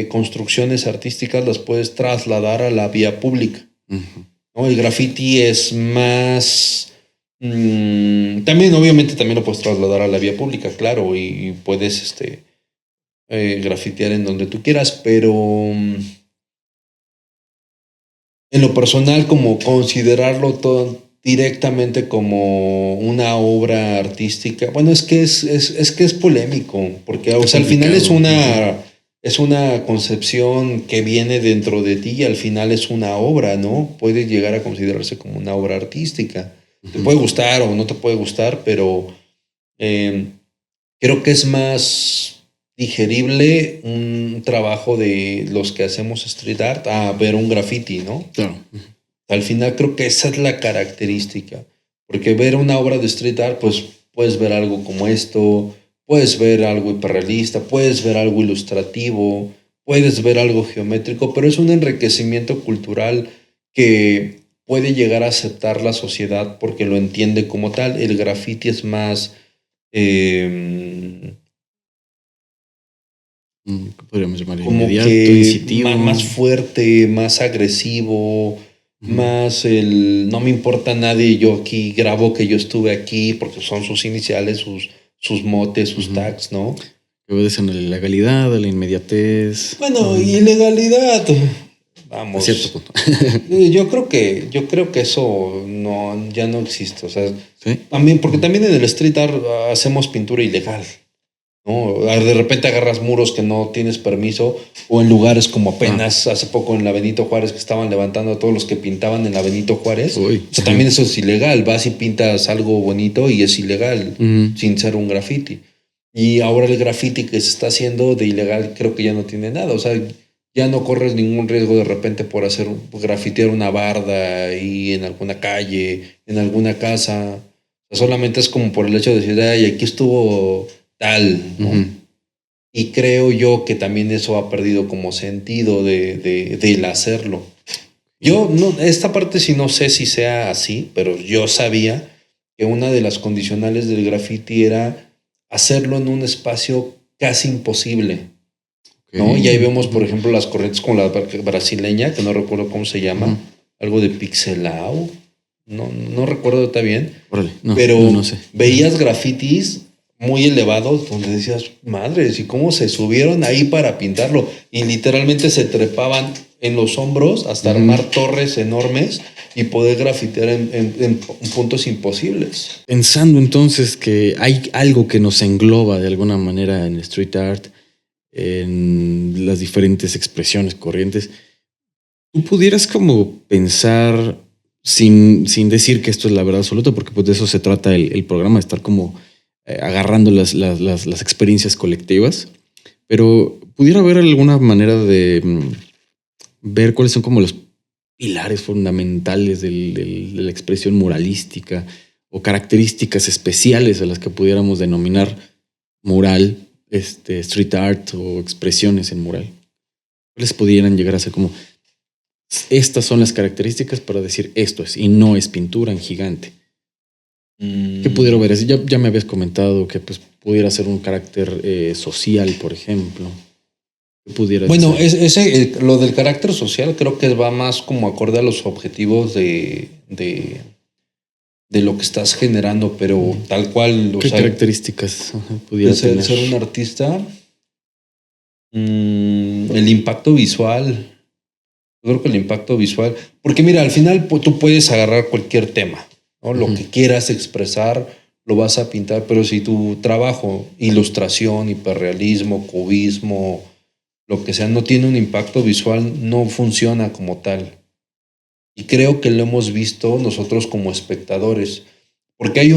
construcciones artísticas las puedes trasladar a la vía pública. ¿No? El graffiti es más... también, obviamente, también lo puedes trasladar a la vía pública, claro, y puedes grafitear en donde tú quieras, pero... en lo personal, como considerarlo todo directamente como una obra artística, bueno, es que es polémico, porque o sea, al final es una concepción que viene dentro de ti y al final es una obra, ¿no? Puede llegar a considerarse como una obra artística. Te puede gustar o no te puede gustar, pero creo que es más digerible un trabajo de los que hacemos street art a ver un graffiti, ¿no? Claro. Al final creo que esa es la característica, porque ver una obra de street art, pues puedes ver algo como esto, puedes ver algo hiperrealista, puedes ver algo ilustrativo, puedes ver algo geométrico, pero es un enriquecimiento cultural que puede llegar a aceptar la sociedad porque lo entiende como tal. El graffiti es más... podríamos llamar como inmediato, que incisivo. más fuerte, más agresivo, más el no me importa nadie, yo aquí grabo que yo estuve aquí, porque son sus iniciales, sus motes, sus tags, ¿no? Que obedecen a la ilegalidad, a la inmediatez. Bueno, ilegalidad. Vamos. A cierto punto. Yo creo que eso ya no existe. O sea, ¿sí? También, porque también en el street art hacemos pintura ilegal. ¿No? De repente agarras muros que no tienes permiso, o en lugares como apenas hace poco en la Benito Juárez, que estaban levantando a todos los que pintaban en la Benito Juárez. Uy. O sea, también eso es ilegal. Vas y pintas algo bonito y es ilegal, sin ser un graffiti. Y ahora el graffiti que se está haciendo de ilegal creo que ya no tiene nada. O sea, ya no corres ningún riesgo de repente por grafitear una barda y en alguna calle, en alguna casa. O sea, solamente es como por el hecho de decir, ay, aquí estuvo tal, ¿no? Y creo yo que también eso ha perdido como sentido del hacerlo. Yo esta parte sí no sé si sea así, pero yo sabía que una de las condicionales del graffiti era hacerlo en un espacio casi imposible. ¿no? Y ahí vemos, por ejemplo, las corrientes como la brasileña, que no recuerdo cómo se llama, algo de pixelao, no recuerdo está bien, Órale, pero no sé. veías grafitis muy elevados donde decías, madres, ¿y cómo se subieron ahí para pintarlo? Y literalmente se trepaban en los hombros hasta armar torres enormes y poder grafitear en puntos imposibles. Pensando entonces que hay algo que nos engloba de alguna manera en street art, en las diferentes expresiones corrientes, tú pudieras como pensar, sin decir que esto es la verdad absoluta, porque pues de eso se trata el programa, estar como agarrando las experiencias colectivas, pero pudiera haber alguna manera de ver cuáles son como los pilares fundamentales de la expresión muralística o características especiales a las que pudiéramos denominar mural, street art o expresiones en mural. ¿Cuáles pudieran llegar a ser como estas son las características para decir esto es y no es pintura en gigante? ¿Qué pudiera ver? Ya me habías comentado que pues, pudiera ser un carácter social, por ejemplo. ¿Qué pudiera Bueno, ser? lo del carácter social creo que va más como acorde a los objetivos de lo que estás generando, pero tal cual. ¿Qué características pudiera tener? Ser un artista, el impacto visual. Yo creo que el impacto visual, porque mira, al final tú puedes agarrar cualquier tema, ¿no? Lo que quieras expresar, lo vas a pintar, pero si tu trabajo, ilustración, hiperrealismo, cubismo, lo que sea, no tiene un impacto visual, no funciona como tal. Y creo que lo hemos visto nosotros como espectadores. Porque hay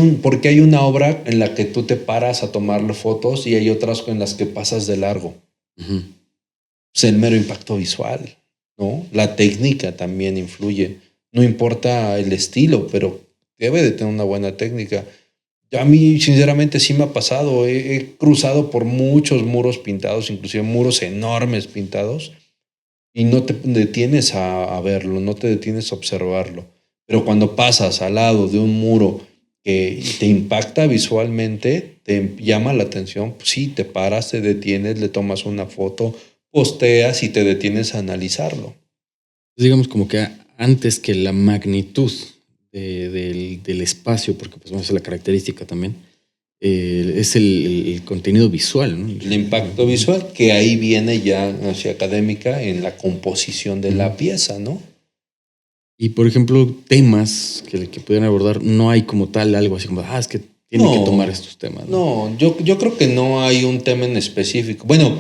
una obra en la que tú te paras a tomarle fotos y hay otras en las que pasas de largo. Es el mero impacto visual, ¿no? La técnica también influye. No importa el estilo, pero debe de tener una buena técnica. A mí, sinceramente, sí me ha pasado. He cruzado por muchos muros pintados, inclusive muros enormes pintados, y no te detienes a verlo, no te detienes a observarlo. Pero cuando pasas al lado de un muro que te impacta visualmente, te llama la atención, pues sí, te paras, te detienes, le tomas una foto, posteas y te detienes a analizarlo. Digamos como que antes que la magnitud del espacio, porque pues vamos a la característica también, es el contenido visual, ¿no? El impacto visual, que ahí viene ya hacia académica en la composición de la pieza, ¿no? Y por ejemplo, temas que pudieran abordar, no hay como tal algo así como, es que tienen que tomar estos temas. No, yo creo que no hay un tema en específico. Bueno,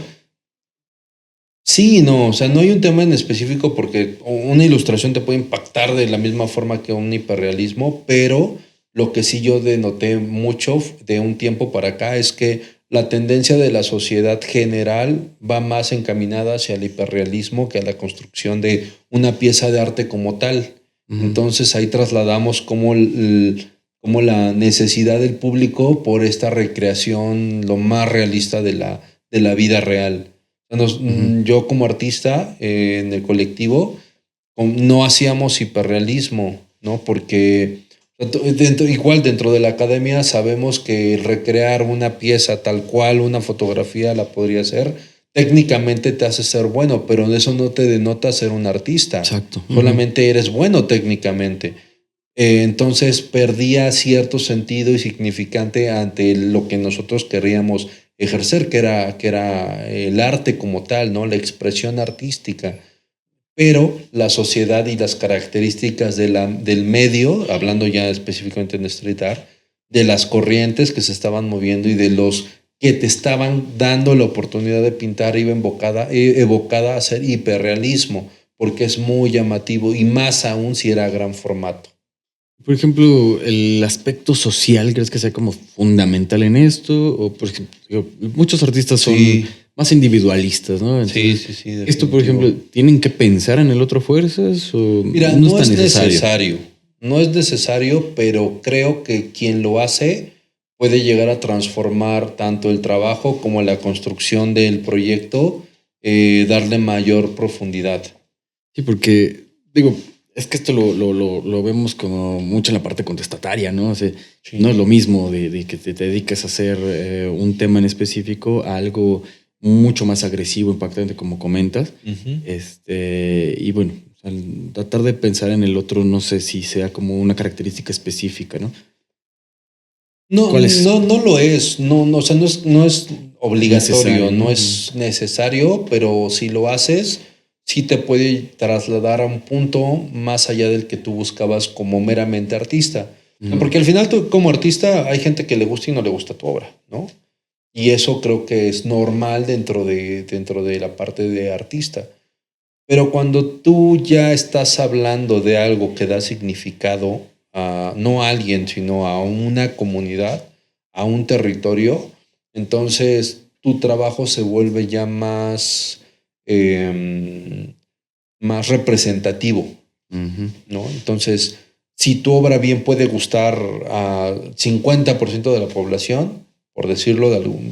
sí, no, o sea, no hay un tema en específico porque una ilustración te puede impactar de la misma forma que un hiperrealismo, pero lo que sí yo denoté mucho de un tiempo para acá es que la tendencia de la sociedad general va más encaminada hacia el hiperrealismo que a la construcción de una pieza de arte como tal. Entonces ahí trasladamos como la necesidad del público por esta recreación lo más realista de la vida real. Yo como artista en el colectivo no hacíamos hiperrealismo, ¿no? Porque igual dentro de la academia sabemos que recrear una pieza tal cual una fotografía la podría hacer, técnicamente te hace ser bueno, pero eso no te denota ser un artista. Exacto. Solamente eres bueno técnicamente. Entonces perdía cierto sentido y significante ante lo que nosotros queríamos ejercer, que era el arte como tal, ¿no? La expresión artística. Pero la sociedad y las características del medio, hablando ya específicamente en street art, de las corrientes que se estaban moviendo y de los que te estaban dando la oportunidad de pintar, iba evocada a hacer hiperrealismo, porque es muy llamativo y más aún si era gran formato. Por ejemplo, el aspecto social, ¿crees que sea como fundamental en esto? O por ejemplo, muchos artistas son más individualistas, ¿no? Entonces, sí. Esto, por ejemplo, ¿tienen que pensar en el otro fuerzas? O mira, no es necesario. No es necesario, pero creo que quien lo hace puede llegar a transformar tanto el trabajo como la construcción del proyecto, darle mayor profundidad. Sí, porque, digo, es que esto lo vemos como mucho en la parte contestataria, ¿no? O sea, no es lo mismo de que te dediques a hacer un tema en específico a algo mucho más agresivo, impactante, como comentas. Y bueno, al tratar de pensar en el otro, no sé si sea como una característica específica, ¿no? No, no lo es. No, o sea, no es obligatorio, no es necesario, pero si lo haces, sí te puede trasladar a un punto más allá del que tú buscabas como meramente artista. Porque al final tú como artista hay gente que le gusta y no le gusta tu obra, ¿no? Y eso creo que es normal dentro de la parte de artista. Pero cuando tú ya estás hablando de algo que da significado a no a alguien, sino a una comunidad, a un territorio, entonces tu trabajo se vuelve ya más representativo, ¿no? Entonces, si tu obra bien puede gustar a 50% de la población, por decirlo,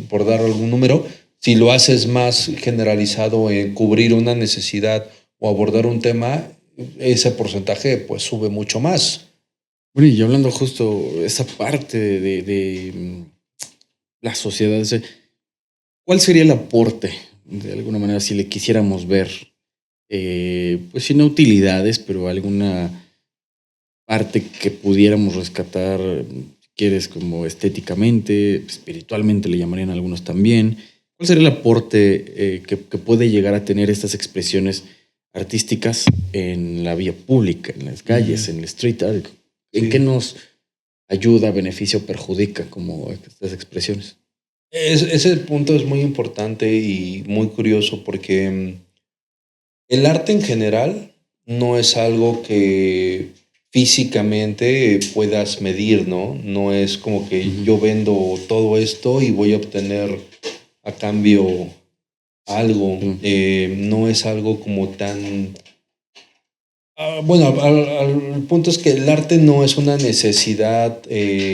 por dar algún número, si lo haces más generalizado en cubrir una necesidad o abordar un tema, ese porcentaje pues sube mucho más. Bueno, y hablando justo esa parte de la sociedad, ¿cuál sería el aporte, de alguna manera, si le quisiéramos ver, pues sin utilidades, pero alguna parte que pudiéramos rescatar, si quieres, como estéticamente, espiritualmente le llamarían algunos también? ¿Cuál sería el aporte que puede llegar a tener estas expresiones artísticas en la vía pública, en las calles, en el street art? ¿En qué nos ayuda, beneficia o perjudica como estas expresiones? Ese punto es muy importante y muy curioso porque el arte en general no es algo que físicamente puedas medir, ¿no? No es como que yo vendo todo esto y voy a obtener a cambio algo. No es algo como tan... bueno, el punto es que el arte no es una necesidad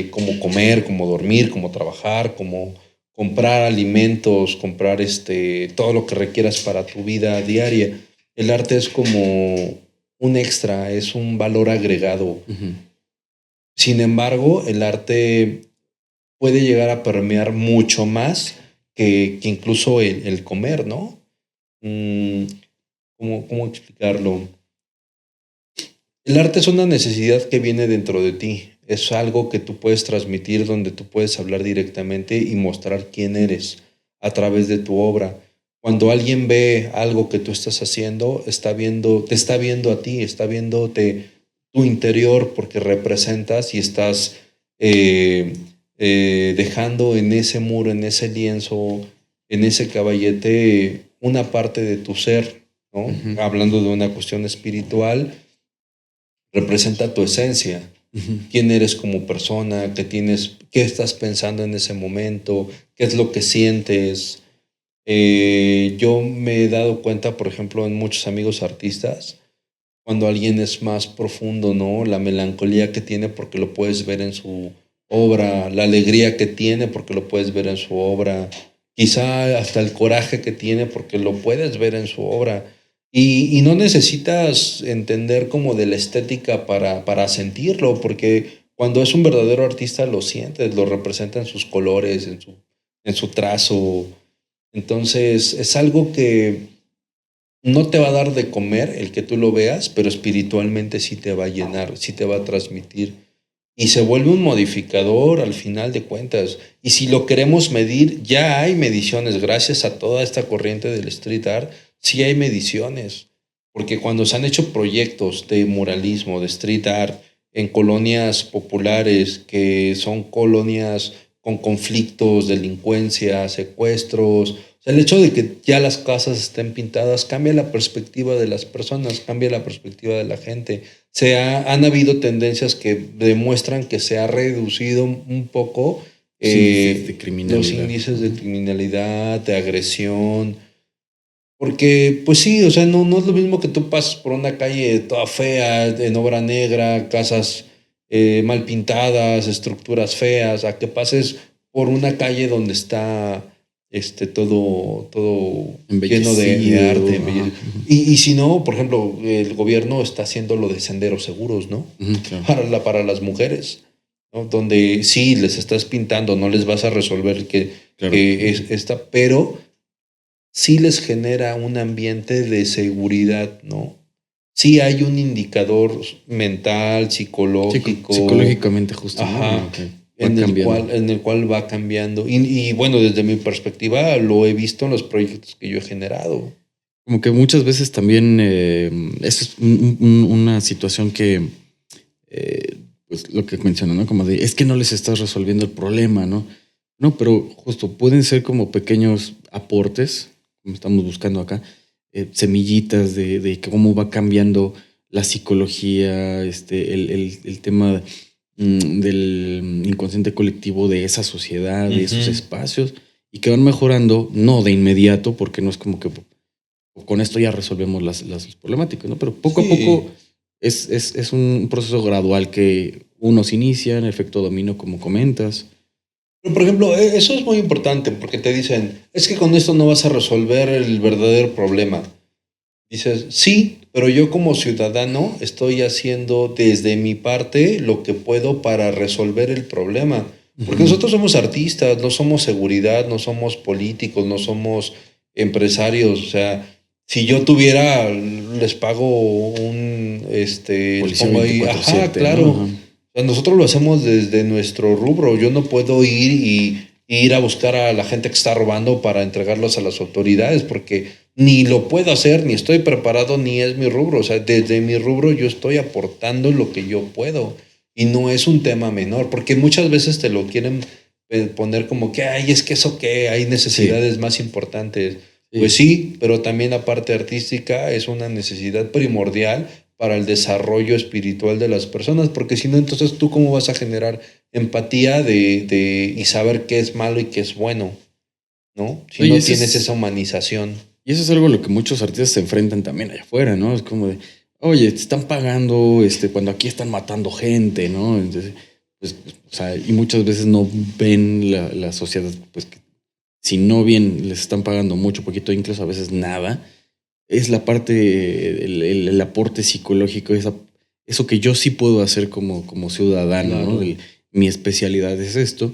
como comer, como dormir, como trabajar, como comprar alimentos, comprar todo lo que requieras para tu vida diaria. El arte es como un extra, es un valor agregado. Sin embargo, el arte puede llegar a permear mucho más que incluso el comer, ¿no? ¿Cómo explicarlo? El arte es una necesidad que viene dentro de ti. Es algo que tú puedes transmitir, donde tú puedes hablar directamente y mostrar quién eres a través de tu obra. Cuando alguien ve algo que tú estás haciendo, te está viendo a ti, está viéndote tu interior porque representas y estás dejando en ese muro, en ese lienzo, en ese caballete, una parte de tu ser, ¿no? Hablando de una cuestión espiritual, representa tu esencia, quién eres como persona, qué estás pensando en ese momento, qué es lo que sientes. Yo me he dado cuenta, por ejemplo, en muchos amigos artistas, cuando alguien es más profundo, ¿no? La melancolía que tiene porque lo puedes ver en su obra, la alegría que tiene porque lo puedes ver en su obra, quizá hasta el coraje que tiene porque lo puedes ver en su obra. Y no necesitas entender como de la estética para sentirlo, porque cuando es un verdadero artista lo sientes, lo representa en sus colores, en su trazo. Entonces es algo que no te va a dar de comer el que tú lo veas, pero espiritualmente sí te va a llenar, sí te va a transmitir. Y se vuelve un modificador al final de cuentas. Y si lo queremos medir, ya hay mediciones. Gracias a toda esta corriente del street art, sí hay mediciones. Porque cuando se han hecho proyectos de muralismo, de street art, en colonias populares, que son colonias con conflictos, delincuencia, secuestros, o sea, el hecho de que ya las casas estén pintadas cambia la perspectiva de las personas, cambia la perspectiva de la gente. Han habido tendencias que demuestran que se ha reducido un poco los índices de criminalidad, de agresión. Porque, pues sí, o sea, no es lo mismo que tú pases por una calle toda fea, en obra negra, casas mal pintadas, estructuras feas, a que pases por una calle donde está todo lleno de arte. Y si no, por ejemplo, el gobierno está haciendo lo de senderos seguros, ¿no? Claro. Para las mujeres, ¿no? Donde sí les estás pintando, no les vas a resolver claro. Pero sí les genera un ambiente de seguridad, ¿no? Sí hay un indicador mental, psicológico. Psicológicamente justo, Ajá, ¿no? Okay. en el cual va cambiando. Y bueno, desde mi perspectiva lo he visto en los proyectos que yo he generado. Como que muchas veces también eso es una situación que, pues lo que menciono, ¿no? Como de, es que no les estás resolviendo el problema, ¿no? No, pero justo pueden ser como pequeños aportes, como estamos buscando acá, semillitas de cómo va cambiando la psicología, el tema del inconsciente colectivo de esa sociedad, de esos espacios, y que van mejorando, no de inmediato, porque no es como que con esto ya resolvemos las problemáticas, ¿no? Pero poco a poco es un proceso gradual que unos inician, efecto dominó, como comentas. Pero, por ejemplo, eso es muy importante porque te dicen, es que con esto no vas a resolver el verdadero problema. Dices, sí, pero yo como ciudadano estoy haciendo desde mi parte lo que puedo para resolver el problema. Porque nosotros somos artistas, no somos seguridad, no somos políticos, no somos empresarios. O sea, si yo tuviera, les pago les Policía pongo ahí, 24/7, ajá, claro. ¿no? Ajá. O sea, nosotros lo hacemos desde nuestro rubro. Yo no puedo ir a buscar a la gente que está robando para entregarlos a las autoridades, porque ni lo puedo hacer, ni estoy preparado, ni es mi rubro. O sea, desde mi rubro yo estoy aportando lo que yo puedo. Y no es un tema menor, porque muchas veces te lo quieren poner como que, ay, es que eso qué, hay necesidades más importantes. Pues sí, pero también la parte artística es una necesidad primordial para el desarrollo espiritual de las personas, porque si no, entonces tú cómo vas a generar empatía y saber qué es malo y qué es bueno, ¿no? Si Oye, no tienes esa humanización. Y eso es algo a lo que muchos artistas se enfrentan también allá afuera, ¿no? Es como de, oye, te están pagando cuando aquí están matando gente, ¿no? Entonces, pues, o sea, y muchas veces no ven la sociedad, pues, que si no bien les están pagando mucho, poquito, incluso a veces nada, es la parte, el aporte psicológico, eso que yo sí puedo hacer como ciudadano, Claro. ¿no? Mi especialidad es esto,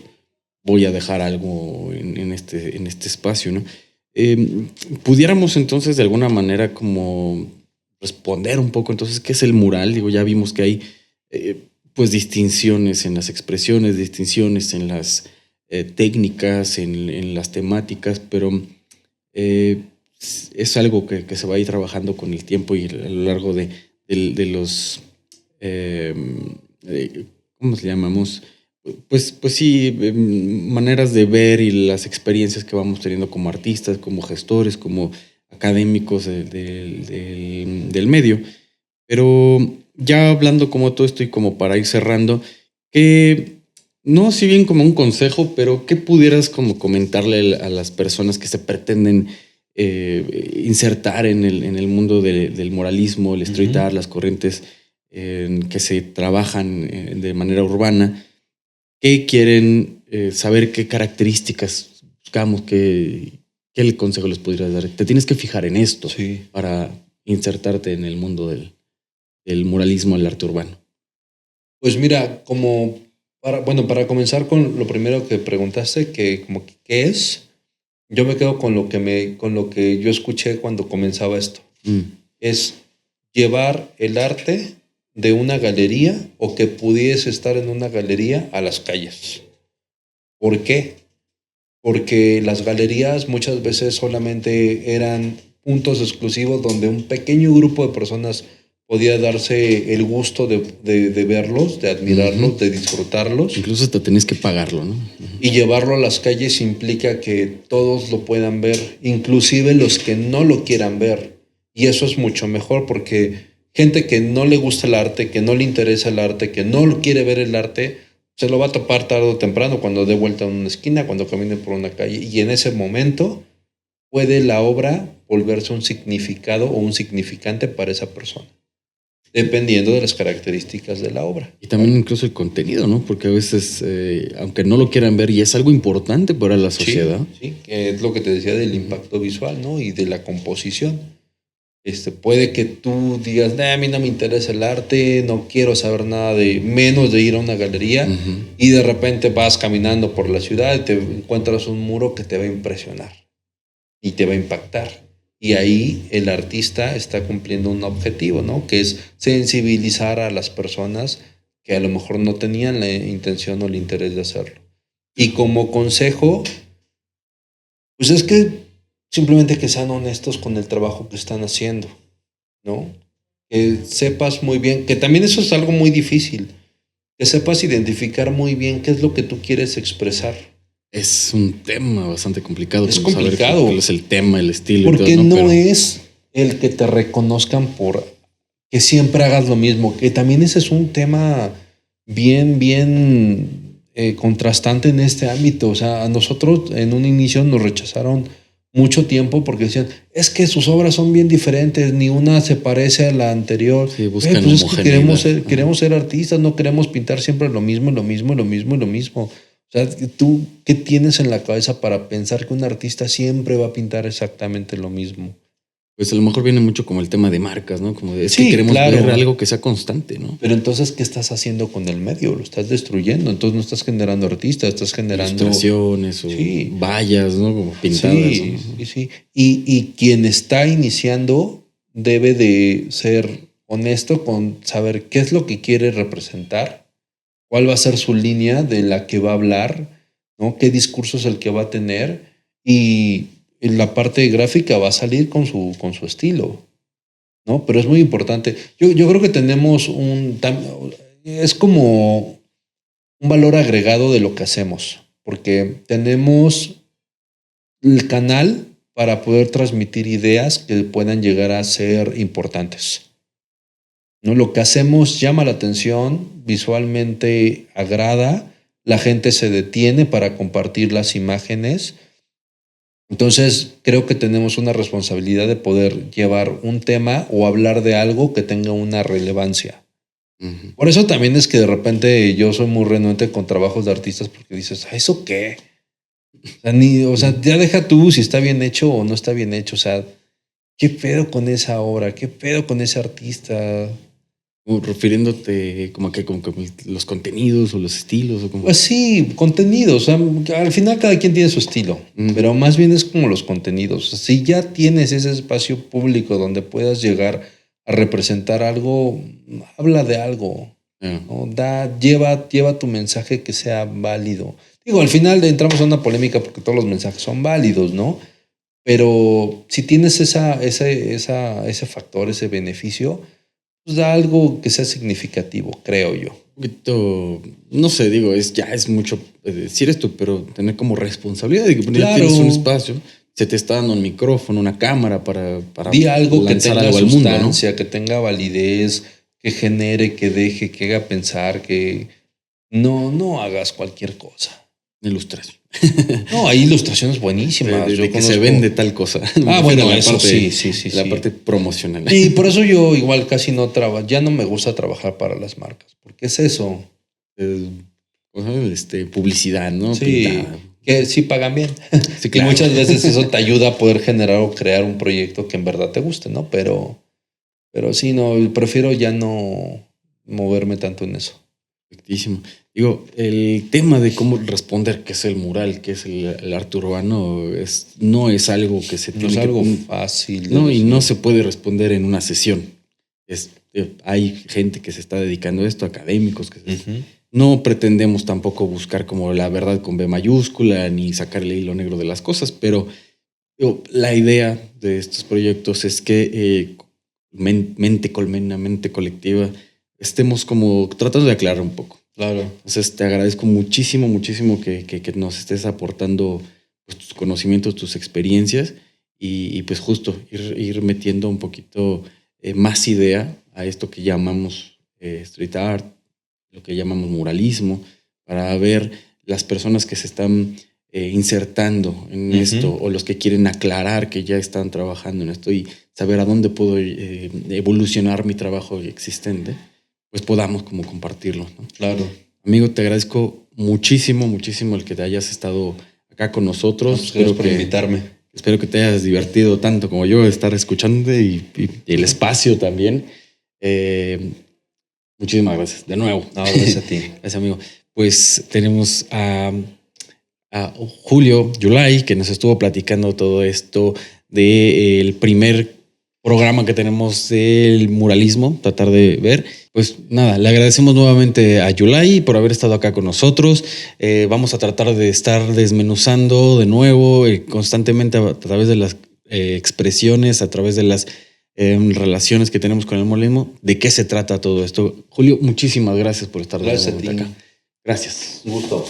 voy a dejar algo en este espacio, ¿no? Pudiéramos entonces de alguna manera como responder un poco entonces qué es el mural. Digo, ya vimos que hay pues distinciones en las expresiones, distinciones en las técnicas, en las temáticas, pero es algo que se va a ir trabajando con el tiempo y a lo largo de los ¿cómo se llamamos? Pues sí, maneras de ver y las experiencias que vamos teniendo como artistas, como gestores, como académicos del medio. Pero ya hablando como todo esto y como para ir cerrando, que no si bien como un consejo, pero ¿qué pudieras como comentarle a las personas que se pretenden insertar en el mundo del moralismo, el street art, las corrientes que se trabajan de manera urbana? ¿Qué quieren saber? ¿Qué características buscamos? ¿Qué consejo les podrías dar? Te tienes que fijar en esto para insertarte en el mundo del muralismo, el arte urbano. Pues mira, para comenzar con lo primero que preguntaste, que como que, ¿qué es? Yo me quedo con lo que yo escuché cuando comenzaba esto. Es llevar el arte de una galería o que pudiese estar en una galería a las calles. ¿Por qué? Porque las galerías muchas veces solamente eran puntos exclusivos donde un pequeño grupo de personas podía darse el gusto de verlos, de admirarlos, de disfrutarlos. Incluso hasta tenés que pagarlo, ¿no? Y llevarlo a las calles implica que todos lo puedan ver, inclusive los que no lo quieran ver. Y eso es mucho mejor porque gente que no le gusta el arte, que no le interesa el arte, que no quiere ver el arte, se lo va a topar tarde o temprano cuando dé vuelta en una esquina, cuando camine por una calle. Y en ese momento puede la obra volverse un significado o un significante para esa persona, dependiendo de las características de la obra. Y también incluso el contenido, ¿no? Porque a veces, aunque no lo quieran ver, y es algo importante para la sociedad. Sí, que es lo que te decía del impacto visual, ¿no? Y de la composición. Puede que tú digas, a mí no me interesa el arte, no quiero saber nada menos de ir a una galería, y de repente vas caminando por la ciudad y te encuentras un muro que te va a impresionar. y te va a impactar. Y ahí el artista está cumpliendo un objetivo, ¿no? Que es sensibilizar a las personas que a lo mejor no tenían la intención o el interés de hacerlo. Y como consejo, pues es que simplemente que sean honestos con el trabajo que están haciendo, ¿no? Que sepas muy bien, que también eso es algo muy difícil, que sepas identificar muy bien qué es lo que tú quieres expresar. Es un tema bastante complicado. Es como complicado. Saber cuál es el tema, el estilo. Porque y todo, ¿no? no Pero es el que te reconozcan por que siempre hagas lo mismo, que también ese es un tema bien contrastante en este ámbito. O sea, a nosotros en un inicio nos rechazaron mucho tiempo porque decían, es que sus obras son bien diferentes, ni una se parece a la anterior. Sí, buscan Pues es que homogeneidad. queremos ser artistas, no queremos pintar siempre lo mismo, lo mismo, lo mismo y lo mismo. O sea, ¿tú qué tienes en la cabeza para pensar que un artista siempre va a pintar exactamente lo mismo? Pues a lo mejor viene mucho como el tema de marcas, ¿no? Como de, es Sí, que queremos claro. ver algo que sea constante, ¿no? Pero entonces, ¿qué estás haciendo con el medio? Lo estás destruyendo. Entonces no estás generando artistas, estás generando Ilustraciones o Sí. vallas, ¿no? Como pintadas. Sí, ¿no? sí. Y quien está iniciando debe de ser honesto con saber qué es lo que quiere representar, cuál va a ser su línea de la que va a hablar, ¿no? Qué discurso es el que va a tener y en la parte gráfica va a salir con su estilo, ¿no? Pero es muy importante. Yo creo que tenemos es como un valor agregado de lo que hacemos, porque tenemos el canal para poder transmitir ideas que puedan llegar a ser importantes. ¿No? Lo que hacemos llama la atención, visualmente agrada, la gente se detiene para compartir las imágenes. Entonces, creo que tenemos una responsabilidad de poder llevar un tema o hablar de algo que tenga una relevancia. Ujú. Por eso también es que de repente yo soy muy renuente con trabajos de artistas porque dices, ¿a eso qué? O sea, ya deja tú si está bien hecho o no está bien hecho. O sea, ¿qué pedo con esa obra? ¿Qué pedo con ese artista? Como refiriéndote como que los contenidos o los estilos o como. Pues sí, contenidos. O sea, al final cada quien tiene su estilo, pero más bien es como los contenidos. Si ya tienes ese espacio público donde puedas llegar a representar algo, habla de algo. ¿No? Lleva tu mensaje que sea válido. Digo, al final entramos a una polémica porque todos los mensajes son válidos, ¿no? Pero si tienes ese factor, ese beneficio, pues da algo que sea significativo, creo yo. Un poquito, no sé, digo, ya es mucho decir esto, pero tener como responsabilidad de que ya tienes un espacio, se te está dando un micrófono, una cámara para Di algo que tenga algo sustancia, al mundo, ¿no? que tenga validez, que genere, que deje, que haga pensar, que no hagas cualquier cosa. Ilustración. No, hay ilustraciones buenísimas. De que se vende tal cosa. Bueno, la eso parte, sí. La parte promocional. Y por eso yo igual casi no trabajo. Ya no me gusta trabajar para las marcas. Porque es eso. Publicidad, ¿no? Sí, Pintada. que sí pagan bien. Sí, claro. Y muchas veces eso te ayuda a poder generar o crear un proyecto que en verdad te guste, ¿no? Pero sí, no, prefiero ya no moverme tanto en eso. Perfectísimo. Digo, el tema de cómo responder qué es el mural, qué es el arte urbano, no es algo que se tiene No es algo que, fácil. No, y no se puede responder en una sesión. Hay gente que se está dedicando a esto, académicos, que no pretendemos tampoco buscar como la verdad con B mayúscula ni sacarle hilo negro de las cosas, pero la idea de estos proyectos es que mente colmena, mente colectiva, estemos como tratando de aclarar un poco. Claro. Entonces te agradezco muchísimo que nos estés aportando pues, tus conocimientos, tus experiencias y pues justo ir metiendo un poquito más idea a esto que llamamos street art, lo que llamamos muralismo, para ver las personas que se están insertando en esto o los que quieren aclarar que ya están trabajando en esto y saber a dónde puedo evolucionar mi trabajo existente, pues podamos como compartirlo, ¿no? Claro. Amigo, te agradezco muchísimo el que te hayas estado acá con nosotros. Gracias por invitarme. Espero que te hayas divertido tanto como yo estar escuchándote y el espacio también. Muchísimas gracias. De nuevo. No, gracias a ti. Gracias, amigo. Pues tenemos a a Julio Yulay, que nos estuvo platicando todo esto del primer programa que tenemos del muralismo, tratar de ver. Pues nada, le agradecemos nuevamente a Yulay por haber estado acá con nosotros. Vamos a tratar de estar desmenuzando de nuevo constantemente a través de las expresiones, a través de las relaciones que tenemos con el muralismo, de qué se trata todo esto. Julio, muchísimas gracias por estar Gracias a ti. acá. Gracias. Un gusto.